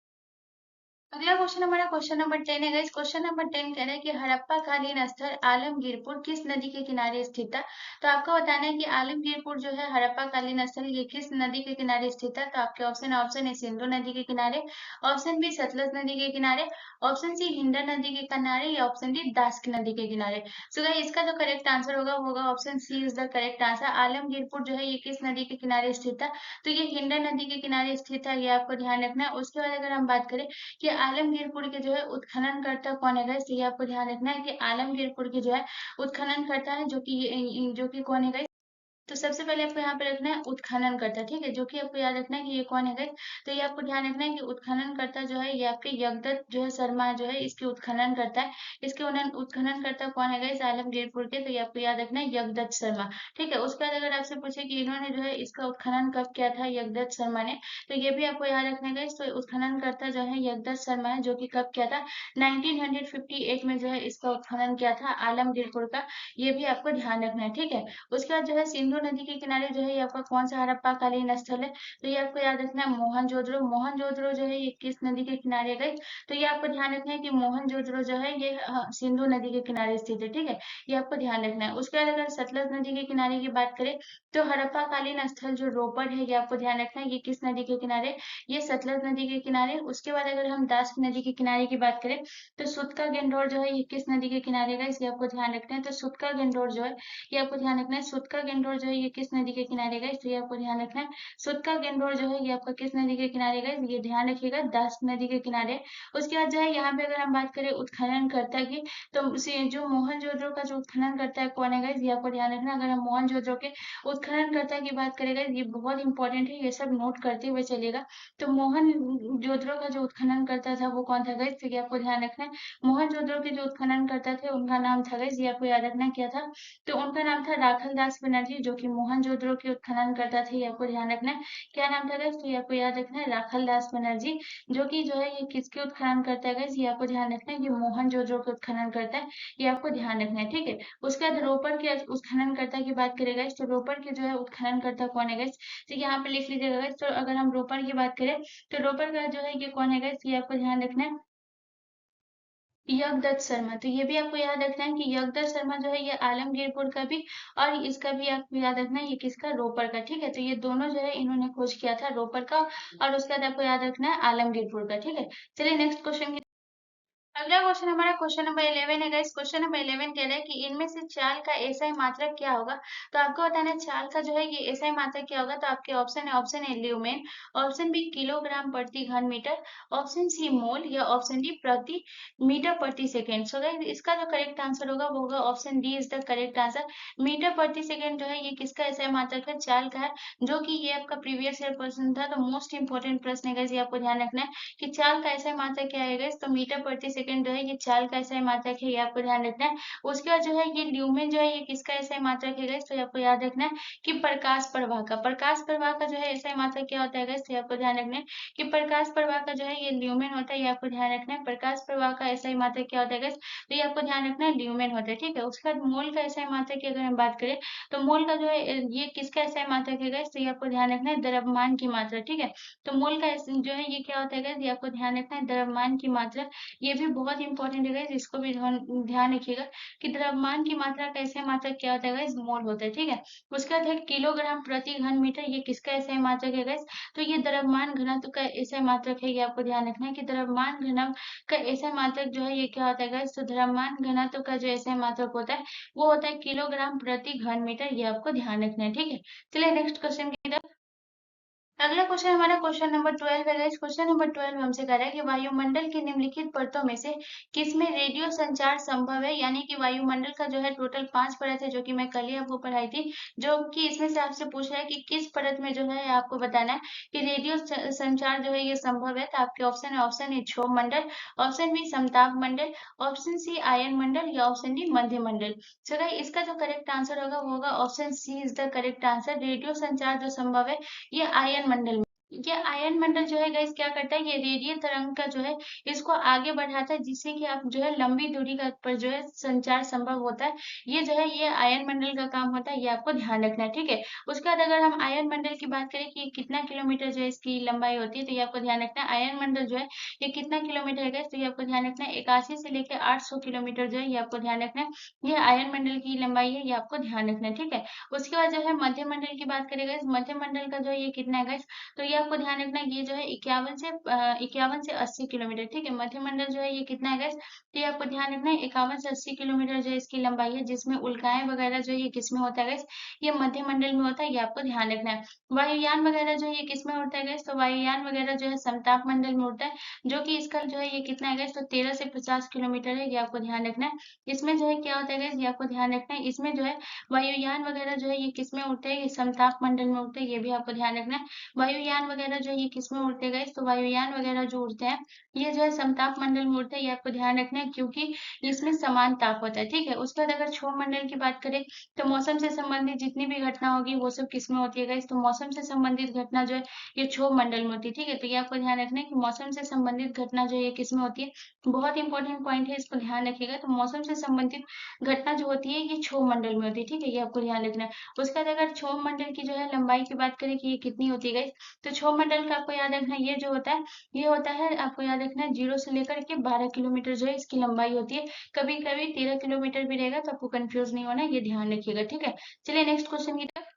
अगला क्वेश्चन हमारा क्वेश्चन नंबर 10 है गाइस। क्वेश्चन नंबर 10 कह रहा है कि हड़प्पा कालीन स्थल आलमगीरपुर किस नदी के किनारे स्थित था। तो आपको बताना है कि आलमगीरपुर जो है हड़प्पा कालीन स्थल ये किस नदी के किनारे स्थित है। तो आपके ऑप्शन ए सिंधु नदी के किनारे, ऑप्शन बी सतलज नदी के किनारे, ऑप्शन सी हिंडन नदी के किनारे, या ऑप्शन डी दास्क नदी के किनारे। सो गाइस इसका जो करेक्ट आंसर होगा वो होगा option C is the correct answer. Alamgirpur जो है ये किस नदी के किनारे स्थित था, तो ये हिंडन नदी के किनारे स्थित है, ये आपको ध्यान रखना है। उसके बाद अगर हम बात करें कि आलमगीरपुर के जो है उत्खननकर्ता कौन है गाइस, तो ये आपको ध्यान रखना है कि आलमगीरपुर के जो है उत्खननकर्ता है, जो कि कौन है गाइस, तो सबसे पहले आपको यहाँ पे रखना है उत्खनन करता। ठीक है, जो कि आपको याद रखना है कि ये कौन है गाइस, तो ये आपको ध्यान रखना है कि उत्खनन करता जो है ये आपके यगदत्त जो है शर्मा जो है इसके उत्खनन करता है। इसके उत्खनन करता कौन है गाइस आलमगीरपुर के, तो ये आपको याद रखना है यगदत्त शर्मा। ठीक है, उसके बाद अगर आपसे पूछे कि इन्होंने जो है इसका उत्खनन कब किया था यगदत्त शर्मा ने, तो ये भी आपको याद रखना है गाइस। तो उत्खनन करता जो है यगदत्त शर्मा है, जो कि कब किया था 1958 में जो है इसका उत्खनन किया था आलमगीरपुर का, ये भी आपको ध्यान रखना है। ठीक है, उसके बाद जो है सिंधु नदी के किनारे जो है ये आपका कौन सा हड़प्पा कालीन स्थल है, तो ये आपको याद रखना है मोहनजोदड़ो। मोहनजोदड़ो जो है ये किस नदी के किनारे गए, तो ये आपको ध्यान रखना है कि मोहनजोदड़ो जो है ये सिंधु नदी के किनारे स्थित है। ठीक है, ये आपको ध्यान रखना है। उसके बाद अगर सतलज नदी के किनारे की बात करें तो हड़प्पा कालीन स्थल जो रोपड़ है ये आपको ध्यान रखना है ये किस नदी के किनारे, ये सतलज नदी के किनारे। उसके बाद अगर हम दास्क नदी के किनारे की बात करें तो सुतका गेंडोर जो है ये किस नदी के किनारे का, इसे आपको ध्यान रखना है। तो सुतका गेंडोर जो है ये आपको ध्यान रखना है, सुतका गेंडोर जो है ये किस नदी के किनारे का, इसलिए आपको ध्यान रखना है। सुतका गेंडोर जो है ये आपका किस नदी के किनारे का, ये ध्यान रखिएगा दास नदी के किनारे। उसके बाद जो है यहाँ पे अगर हम बात करें उत्खनन करता की, तो जो मोहनजोदड़ो का जो उत्खनन करता है कौन है गाइस, ये आपको ध्यान रखना। अगर हम मोहनजोदड़ो के उत्खनन करता की बात करें गाइस, ये बहुत इंपॉर्टेंट है, ये सब नोट करते हुए चलेगा। तो मोहनजोदड़ो का जो उत्खनन करता था वो कौन था गाइस, तो ये आपको ध्यान रखना है। मोहनजोदड़ो के जो उत्खनन करता थे उनका नाम था गाइस, ये आपको याद रखना क्या था, तो उनका नाम था राखल दास बनर्जी, जो कि मोहनजोदड़ो के उत्खनन करता थे, ये आपको ध्यान रखना है। क्या नाम था गाइस, तो ये आपको याद रखना है राखल दास बनर्जी, जो कि जो है ये किसके उत्खनन करता है गाइस, ये आपको ध्यान रखना है, ये मोहनजोदड़ो के उत्खनन करता है, ये आपको ध्यान रखना है। ठीक है, उसके बाद रोपड़ के उत्खननकर्ता की बात करें गाइस, तो रोपड़ के जो है उत्खननकर्ता कौन है गाइस, तो यहाँ पे लिख लीजिएगा गाइस। तो अगर हम रोपड़ की बात करें तो रोपड़ का जो है ये कौन है गाइस, ये आपको ध्यान रखना है यगदत्त शर्मा। तो ये भी आपको याद रखना है कि यगदत्त शर्मा जो है ये आलमगीरपुर का भी, और इसका भी आपको याद रखना है ये किसका, रोपड़ का। ठीक है, तो ये दोनों जो है इन्होंने खोज किया था रोपड़ का, और उसके बाद आपको याद रखना है आलमगीरपुर का। ठीक है, चलिए नेक्स्ट क्वेश्चन। अगला क्वेश्चन हमारा क्वेश्चन नंबर 11 है गाइस। क्वेश्चन नंबर 11 कह रहा है कि इनमें से चाल का एसआई मात्रक क्या होगा। तो आपको बताना है चाल का जो है ये एसआई मात्रक क्या होगा। तो आपके ऑप्शन है, option A lumen, option B kilogram प्रति घन मीटर, ऑप्शन सी मोल, या ऑप्शन डी प्रति मीटर प्रति सेकेंड। सो गाइस इसका जो करेक्ट आंसर होगा वो होगा option D is the correct answer. Metre प्रति सेकेंड जो है ये किसका एसआई मात्रक है, चाल का है, जो कि ये आपका प्रीवियस ईयर क्वेश्चन था। तो मोस्ट इंपोर्टेंट प्रश्न है गाइस, ये आपको ध्यान रखना है कि चाल का एसआई मात्रक क्या है गाइस, तो मीटर प्रति सेकंड जो है ये चाल का एसआई मात्रक है, ये आपको ध्यान रखना है। उसके बाद जो है ये ल्यूमेन जो है ये किसका एसआई मात्रक है गाइस, तो ये आपको याद रखना है कि प्रकाश प्रवाह का, प्रकाश प्रवाह का जो है एसआई मात्रक क्या होता है गाइस, तो ये आपको ध्यान रखना है कि प्रकाश प्रवाह का जो है ये ल्यूमेन होता है, ये आपको ध्यान रखना है। प्रकाश प्रवाह का एसआई मात्रक क्या होता है गाइस, तो ये आपको ध्यान रखना है ल्यूमेन होता है। ठीक है, उसके बाद मोल का एसआई मात्रक की अगर हम बात करें तो मोल का जो है ये किसका एसआई मात्रक है गाइस, तो ये आपको ध्यान रखना है द्रव्यमान की मात्रा। ठीक है, तो मोल का जो है ये क्या होता है गाइस, ये आपको ध्यान रखना है द्रव्यमान की मात्रा। ये भी बहुत इंपॉर्टेंट है गाइस, इसको भी ध्यान ध्यान रखिएगा कि द्रव्यमान की मात्रा का एसआई मात्रक क्या होता है गाइस, मोल होता है, ठीक है। उसके बाद है किलोग्राम प्रति घन मीटर, ये किसका एसआई मात्रक है गाइस, तो ये द्रव्यमान घनत्व का एसआई मात्रक है। ये आपको ध्यान रखना है कि द्रव्यमान घनत्व का एसआई मात्रक जो है ये क्या होता है गाइस, तो द्रव्यमान घनत्व का जो एसआई मात्रक होता है वो होता है किलोग्राम प्रति घन मीटर, ये आपको ध्यान रखना है, ठीक है। चलिए नेक्स्ट क्वेश्चन की तरफ। अगला क्वेश्चन हमारा क्वेश्चन नंबर 12 है गाइस। क्वेश्चन नंबर 12 हमसे कह रहा है कि वायुमंडल की निम्नलिखित परतों में से किसमें रेडियो संचार संभव है, यानी कि वायुमंडल का जो है टोटल 5 परत है, जो कि मैं कल ही आपको पढ़ाई थी, जो कि इसमें से आपसे पूछ रहा है कि किस परत में जो है आपको बताना है कि रेडियो संचार जो है ये संभव है। तो आपके ऑप्शन है, ऑप्शन ए क्षोभ मंडल, ऑप्शन बी समताप मंडल, ऑप्शन सी आयन मंडल या ऑप्शन डी मध्य मंडल। सो गाइस इसका जो करेक्ट आंसर होगा वो होगा option C is the correct answer. Radio संचार जो संभव है ये आयन मंडल में। ये आयन मंडल जो है गाइस क्या करता है, ये रेडियल तरंग का जो है इसको आगे बढ़ाता है, जिससे कि आप जो है लंबी दूरी का पर जो है संचार संभव होता है। ये जो है ये आयन मंडल का काम होता है, ये आपको ध्यान रखना है, ठीक है। उसके बाद अगर हम आयन मंडल की बात करें कि कितना किलोमीटर जो है इसकी लंबाई होती है, तो ये आपको ध्यान रखना है। आयन मंडल जो है ये कितना किलोमीटर है गाइस, तो ये आपको ध्यान रखना है 81 से लेकर 800 किलोमीटर जो है ये आपको ध्यान रखना है। ये आयन मंडल की लंबाई है, ये आपको ध्यान रखना है, ठीक है। उसके बाद जो है मध्य मंडल की बात करें गाइस, मध्य मंडल का जो है ये कितना है गाइस, तो ये आपको ध्यान रखना है, ये जो है 51 से 80 किलोमीटर, ठीक है। मध्य मंडल जो है ये कितना है गाइस, तो ये आपको ध्यान रखना है 51 से 80 किलोमीटर जो है इसकी लंबाई है, जिसमें उल्काएं वगैरह जो है ये किसमें होता है गाइस, ये मध्य मंडल में होता है, ये आपको ध्यान रखना है। वायुयान वगैरह जो है ये किसमें उड़ता है गाइस, तो वायुयान वगैरह जो है समताप मंडल में उड़ता है, जो कि इसका जो है ये कितना है गाइस, तो 13 से 50 किलोमीटर है, ये आपको ध्यान रखना है। इसमें जो है क्या होता है गाइस, ये आपको ध्यान रखना है, इसमें जो है वायुयान वगैरह जो है ये किसमें उड़ते हैं, ये समताप मंडल में उड़ते हैं, ये भी आपको ध्यान रखना है। वायुयान वगैरह जो ये किसमें उड़ते गए, तो वायुयान वगैरह जो उड़ते हैं ये जो है समताप मंडल में उड़ते हैं, ये आपको ध्यान रखना है, क्योंकि इसमें समान ताप होता है, ठीक है। उसके बाद अगर क्षोभ मंडल की बात करें तो मौसम से संबंधित जितनी भी घटना होगी वो सब किसमें होती है गाइस, तो मौसम से संबंधित घटना जो है ये क्षोभ मंडल में होती है, ठीक है। तो ये आपको ध्यान रखना है कि मौसम से संबंधित घटना जो है ये किसमें होती है, बहुत इंपॉर्टेंट पॉइंट है, इसको ध्यान रखिएगा। तो मौसम से संबंधित घटना जो होती है ये क्षोभ मंडल में होती है, ठीक है, ये आपको ध्यान रखना है। उसके बाद अगर क्षोभ मंडल की जो है लंबाई की बात करें कि ये कितनी होती है गाइस, तो क्षोभ मंडल का आपको याद रखना है, ये जो होता है ये होता है, आपको याद रखना है 0 से लेकर के 12 किलोमीटर जो है इसकी लंबाई होती है। कभी कभी 13 किलोमीटर भी रहेगा, तो आपको कंफ्यूज नहीं होना, ये ध्यान रखिएगा, ठीक है। चलिए नेक्स्ट क्वेश्चन की तरफ।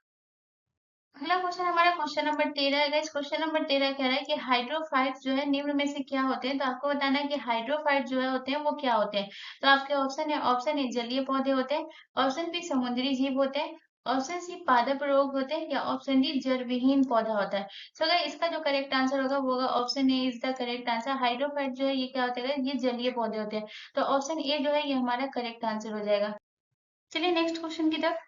अगला क्वेश्चन हमारा क्वेश्चन नंबर 13 है गाइस। क्वेश्चन नंबर 13 कह रहा है कि हाइड्रोफाइट्स जो है निम्न में से क्या होते हैं, तो आपको बताना है कि हाइड्रोफाइट जो है होते हैं वो क्या होते हैं। तो आपके ऑप्शन है, ऑप्शन ए जलीय पौधे होते हैं, ऑप्शन बी समुद्री जीव होते हैं, ऑप्शन सी पादप रोग होते हैं, या ऑप्शन डी जड़ विहीन पौधा होता है। सो गाइस इसका जो करेक्ट आंसर होगा वो होगा option A is the correct answer. Hydrophyte जो है ये क्या होते हैं, ये जलीय पौधे होते हैं। तो ऑप्शन ए जो है ये हमारा करेक्ट आंसर हो जाएगा। चलिए नेक्स्ट क्वेश्चन की तरफ।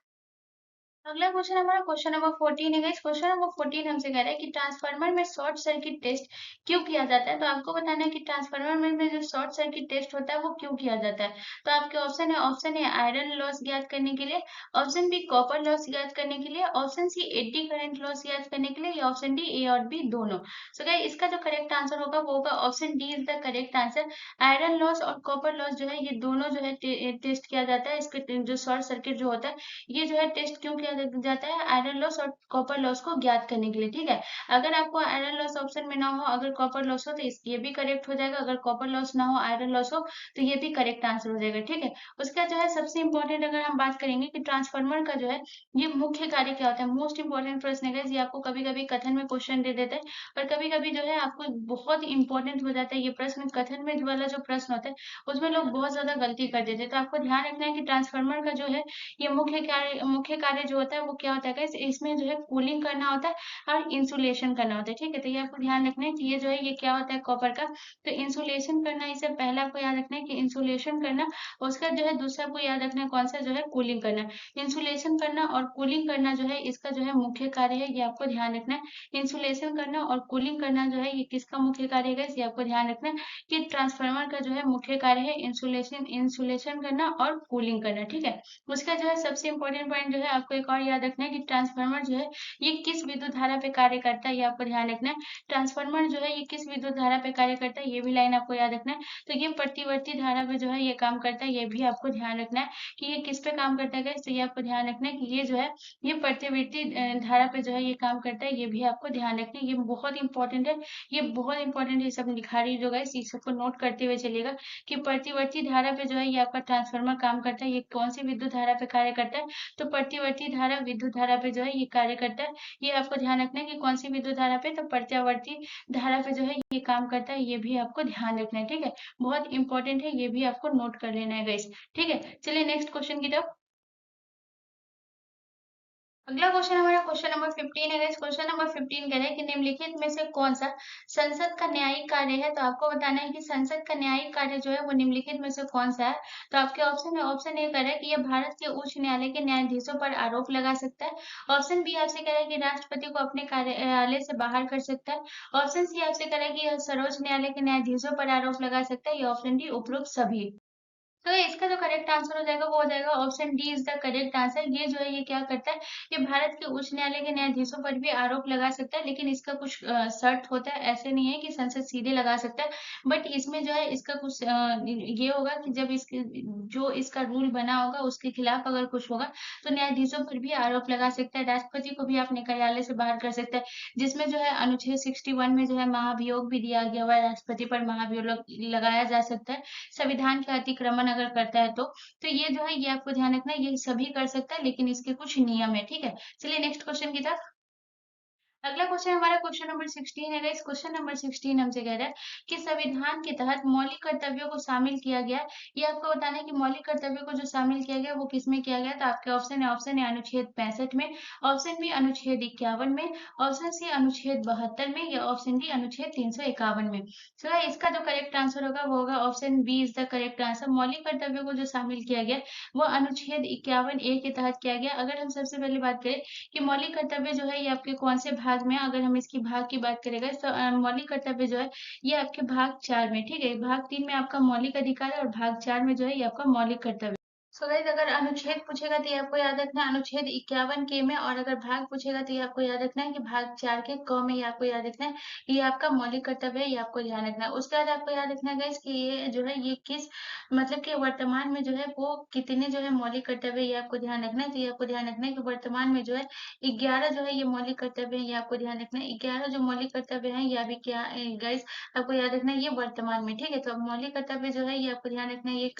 अगला क्वेश्चन हमारा क्वेश्चन नंबर 14 है गाइस। क्वेश्चन नंबर 14 हमसे कह रहा है कि ट्रांसफार्मर में शॉर्ट सर्किट टेस्ट क्यों किया जाता है। तो आपको बताना है कि ट्रांसफार्मर में जो शॉर्ट सर्किट टेस्ट होता है वो क्यों किया जाता है। तो आपके ऑप्शन है, ऑप्शन ए आयरन लॉस ज्ञात करने के लिए, ऑप्शन बी कॉपर लॉस ज्ञात करने के लिए, option C eddy current loss ज्ञात करने के लिए, या ऑप्शन डी ए और बी दोनों। सो गाइस इसका जो करेक्ट आंसर होगा वो होगा option D is the correct answer. Iron loss और कॉपर लॉस जो है ये दोनों जो है टेस्ट किया जाता है। इसके जो शॉर्ट सर्किट जो होता है ये जो है टेस्ट क्यों किया जाता है, आयरन लॉस और कॉपर लॉस को ज्ञात करने के लिए, ठीक है। अगर आपको आयरन लॉस ऑप्शन में ना हो, अगर कॉपर लॉस हो तो ये भी करेक्ट हो जाएगा, अगर कॉपर लॉस ना हो आयरन लॉस हो तो ये भी करेक्ट आंसर हो जाएगा, ठीक है। उसका जो है सबसे इंपॉर्टेंट अगर हम बात करेंगे कि ट्रांसफार्मर का जो है ये मुख्य कार्य क्या होता है, मोस्ट इंपॉर्टेंट प्रश्न है guys, ये आपको कभी कभी कथन में क्वेश्चन दे देते हैं और कभी कभी जो है आपको बहुत इंपॉर्टेंट हो जाता है ये प्रश्न। कथन में वाला जो प्रश्न होता है उसमें लोग बहुत ज्यादा गलती कर देते हैं। तो आपको ध्यान रखना है कि ट्रांसफार्मर का जो है ये मुख्य कार्य जो होता है वो क्या होता है guys, इसमें जो है कूलिंग करना होता है और इंसुलेशन करना होता है, ठीक है। तो ये आपको ध्यान रखना है कि ये जो है ये क्या होता है कॉपर का, तो इंसुलेशन करना, इसे पहला आपको याद रखना है कि इंसुलेशन करना, उसका जो है दूसरा आपको याद रखना है कौन सा, जो है कूलिंग करना। इंसुलेशन करना और कूलिंग करना जो है इसका जो है मुख्य कार्य है, ये आपको ध्यान रखना है। इंसुलेशन करना और कूलिंग करना जो है ये किसका मुख्य कार्य है guys, ये आपको ध्यान रखना है कि ट्रांसफार्मर का जो है मुख्य कार्य है इंसुलेशन इंसुलेशन करना और कूलिंग करना, ठीक है। उसका जो है सबसे इंपॉर्टेंट पॉइंट जो है आपको एक और याद रखना है कि ट्रांसफार्मर जो है ये किस विद्युत धारा पे कार्य करता है, ये आपको ध्यान रखना है। ट्रांसफार्मर जो है ये किस विद्युत धारा पे कार्य करता है, ये भी लाइन आपको याद रखना है। तो ये प्रतिवर्ती धारा पे जो है ये काम करता है, ये भी आपको ध्यान रखना है कि ये किस पे काम करता है गाइस। तो ये आपको ध्यान रखना है कि ये जो है ये प्रतिवर्ती धारा पे जो है ये काम करता है, ये भी आपको ध्यान रखना है। ये बहुत इंपॉर्टेंट है, ये बहुत इंपॉर्टेंट है, सब लिखा रही जो गाइस, इस सबको नोट करते हुए चलिएगा कि प्रतिवर्ती धारा पे जो है ये आपका ट्रांसफार्मर काम करता है। ये कौन सी विद्युत धारा पे कार्य करता है, तो प्रतिवर्ती धारा विद्युत धारा पे जो है ये कार्य करता है। ये आपको ध्यान रखना है कि कौन सी विद्युत धारा पे, तो प्रत्यावर्ती धारा पे जो है ये काम करता है, ये भी आपको ध्यान रखना है। ठीक है, बहुत इंपॉर्टेंट है, ये भी आपको नोट कर लेना है गाइस। ठीक है, चलिए नेक्स्ट क्वेश्चन की तरफ। अगला क्वेश्चन हमारा क्वेश्चन नंबर 15 है। इस क्वेश्चन नंबर 15 कह रहे हैं कि निम्नलिखित में से कौन सा संसद का न्यायिक कार्य है। तो आपको बताना है कि संसद का न्यायिक कार्य जो है वो निम्नलिखित में से कौन सा है। तो आपके ऑप्शन है, ऑप्शन ए कह रहा है कि यह भारत के उच्च न्यायालय के न्यायाधीशों पर आरोप लगा सकता है। ऑप्शन बी आपसे कह रहा है कि राष्ट्रपति को अपने कार्यालय से बाहर कर सकता है। ऑप्शन सी आपसे कह रहा है कि यह सर्वोच्च न्यायालय के न्यायाधीशों पर आरोप लगा सकता है। या ऑप्शन डी उपरोक्त सभी। तो इसका जो करेक्ट आंसर हो जाएगा वो हो जाएगा option D is the correct answer. ये जो है ये क्या करता है, ये भारत के उच्च न्यायालय के न्यायाधीशों पर भी आरोप लगा सकता है, लेकिन इसका कुछ शर्त होता है। ऐसे नहीं है कि संसद सीधे लगा सकता है, बट इसमें जो है इसका कुछ ये होगा कि जब इसके जो इसका रूल बना होगा उसके खिलाफ अगर कुछ होगा तो न्यायाधीशों पर भी आरोप लगा सकता है। राष्ट्रपति को भी अपने कार्यालय से बाहर कर सकता है, जिसमें जो है अनुच्छेद 61 में जो है महाभियोग भी दिया गया हुआ है, राष्ट्रपति पर महाभियोग लगाया जा सकता है संविधान का अतिक्रमण अगर करता है तो ये जो है ये आपको ध्यान रखना है, ये सभी कर सकता है, लेकिन इसके कुछ नियम है। ठीक है, चलिए नेक्स्ट क्वेश्चन की तरफ। अगला क्वेश्चन हमारा क्वेश्चन नंबर 16 है। इस क्वेश्चन नंबर 16 हमसे कह रहा है कि संविधान के तहत मौलिक कर्तव्यों को शामिल किया गया। ये आपको बताना है कि मौलिक कर्तव्यों को जो शामिल किया गया वो किसमें किया गया। तो आपके ऑप्शन है अनुच्छेद 65 में, ऑप्शन बी अनुच्छेद 51 में, ऑप्शन सी अनुच्छेद 72 में, या ऑप्शन डी अनुच्छेद 351 में। तो इसका जो करेक्ट आंसर होगा वो होगा option B is the correct answer. मौलिक कर्तव्यों को जो शामिल किया गया वो अनुच्छेद 51A के तहत किया गया। अगर हम सबसे पहले बात करें कि मौलिक कर्तव्य जो है ये आपके कौन से भाग में है, अगर हम इसकी भाग की बात करेंगे तो मौलिक कर्तव्य जो है ये आपके भाग 4 में। ठीक है, भाग 3 में आपका मौलिक अधिकार है और भाग 4 में जो है ये आपका मौलिक कर्तव्य। सो गाइस अगर अनुच्छेद पूछेगा तो ये आपको याद रखना है अनुच्छेद 51 के में, और अगर भाग पूछेगा तो ये आपको याद रखना है कि भाग 4 के क में। ये आपको याद रखना है ये आपका मौलिक कर्तव्य है, ये आपको ध्यान रखना है। उसके बाद आपको याद रखना है गाइस कि ये जो है ये किस मतलब कि वर्तमान में जो है वो कितने जो है मौलिक कर्तव्य, ये आपको ध्यान रखना है। तो ये आपको ध्यान रखना है कि वर्तमान में जो है 11 जो है ये मौलिक कर्तव्य है, ये आपको ध्यान रखना है। 11 जो मौलिक कर्तव्य है ये अभी क्या गाइस आपको याद रखना है ये वर्तमान में। ठीक है, तो अब मौलिक कर्तव्य जो है ये आपको ध्यान रखना है ये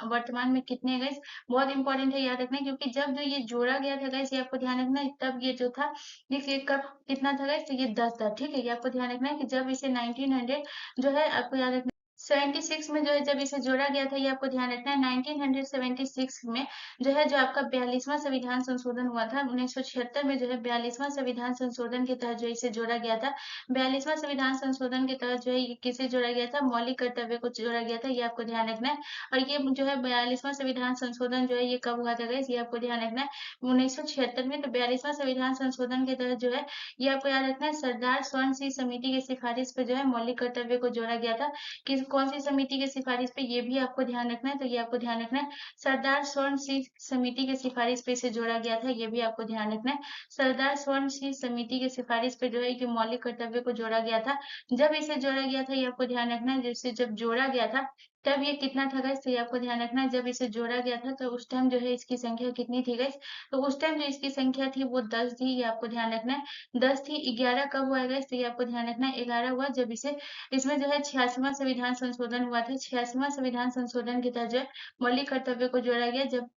वर्तमान में कितने हैं गाइस, बहुत इंपॉर्टेंट है याद रखना है। क्योंकि जब जो ये जोड़ा गया था गाइस ये आपको ध्यान रखना है, तब ये जो था ये कब कितना था गाइस, तो ये 10 था। ठीक है, ये आपको ध्यान रखना है कि जब इसे 1900 जो है आपको याद रखना 76 में जो है जब इसे जोड़ा गया था, ये आपको ध्यान रखना है 1976 में जो है जो आपका 42वां संविधान संशोधन हुआ था। 1976 में जो है 42वां संविधान संशोधन के तहत जो इसे जोड़ा गया था। 42वां संविधान संशोधन के तहत जो है ये किसे जोड़ा गया था, मौलिक कर्तव्य को जोड़ा गया था, ये आपको ध्यान रखना है। और ये जो है 42वां संविधान संशोधन जो है ये कब हुआ था गाइस, ये आपको ध्यान रखना है 1976 में। तो 42वां संविधान संशोधन के तहत जो है ये आपको याद रखना है सरदार स्वर्ण सिंह समिति की सिफारिश पे जो है मौलिक कर्तव्य को जोड़ा गया था। किस कौन सी समिति की सिफारिश पे, ये भी आपको ध्यान रखना है। तो ये आपको ध्यान रखना है सरदार स्वर्ण सिंह समिति की सिफारिश पे इसे जोड़ा गया था, ये भी आपको ध्यान रखना है। सरदार स्वर्ण सिंह समिति की सिफारिश पे जो है कि मौलिक कर्तव्य को जोड़ा गया था। जब इसे जोड़ा गया था ये आपको ध्यान रखना है, जैसे जब जोड़ा गया था तब ये कितना था गाइस, तो ये आपको ध्यान रखना है। जब इसे जोड़ा गया था तो उस टाइम जो है इसकी संख्या कितनी थी गाइस, तो उस टाइम जो इसकी संख्या थी वो 10 थी, ये आपको ध्यान रखना है। 10 थी, 11 कब हुआ गाइस, तो ये आपको ध्यान रखना है 11 हुआ जब इसे इसमें जो है 86वां संविधान संशोधन हुआ था। 86वां संविधान संशोधन के तहत जो है मौलिक कर्तव्य को जोड़ा गया। जब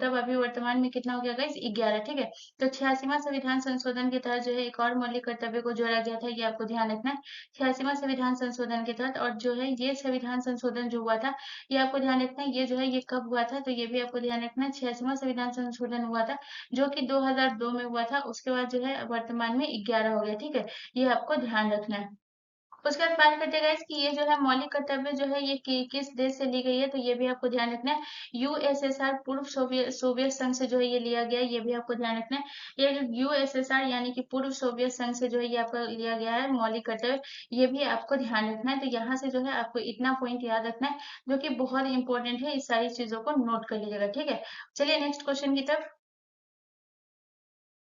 तब अभी वर्तमान में कितना हो गया गाइस, 11। ठीक है, तो 86वां संविधान संशोधन के तहत जो है एक और मौलिक कर्तव्य को जोड़ा गया था, ये आपको ध्यान रखना है 86वां संविधान संशोधन के तहत। और जो है ये संविधान संशोधन जो हुआ था ये आपको ध्यान रखना है, ये जो है ये कब हुआ था, तो ये भी आपको ध्यान रखना है 86वां संविधान संशोधन हुआ था जो कि 2002 में हुआ था। उसके बाद जो है वर्तमान में 11 हो गया। ठीक है, ये आपको ध्यान रखना है। उसके बाद बात करते हैं गाइस कि ये जो है मौलिक कर्तव्य जो है ये किस देश से ली गई है, तो ये भी आपको ध्यान रखना है। यूएसएसआर पूर्व सोवियत सोवियत संघ से जो है ये लिया गया है, ये भी आपको ध्यान रखना है। ये जो यूएसएसआर यानी कि पूर्व सोवियत संघ से जो है ये आपका लिया गया है मौलिक कर्तव्य, ये भी आपको ध्यान रखना है। तो यहाँ से जो है आपको इतना पॉइंट याद रखना है जो कि बहुत इंपॉर्टेंट है, इस सारी चीजों को नोट कर लीजिएगा। ठीक है, चलिए नेक्स्ट क्वेश्चन की तरफ।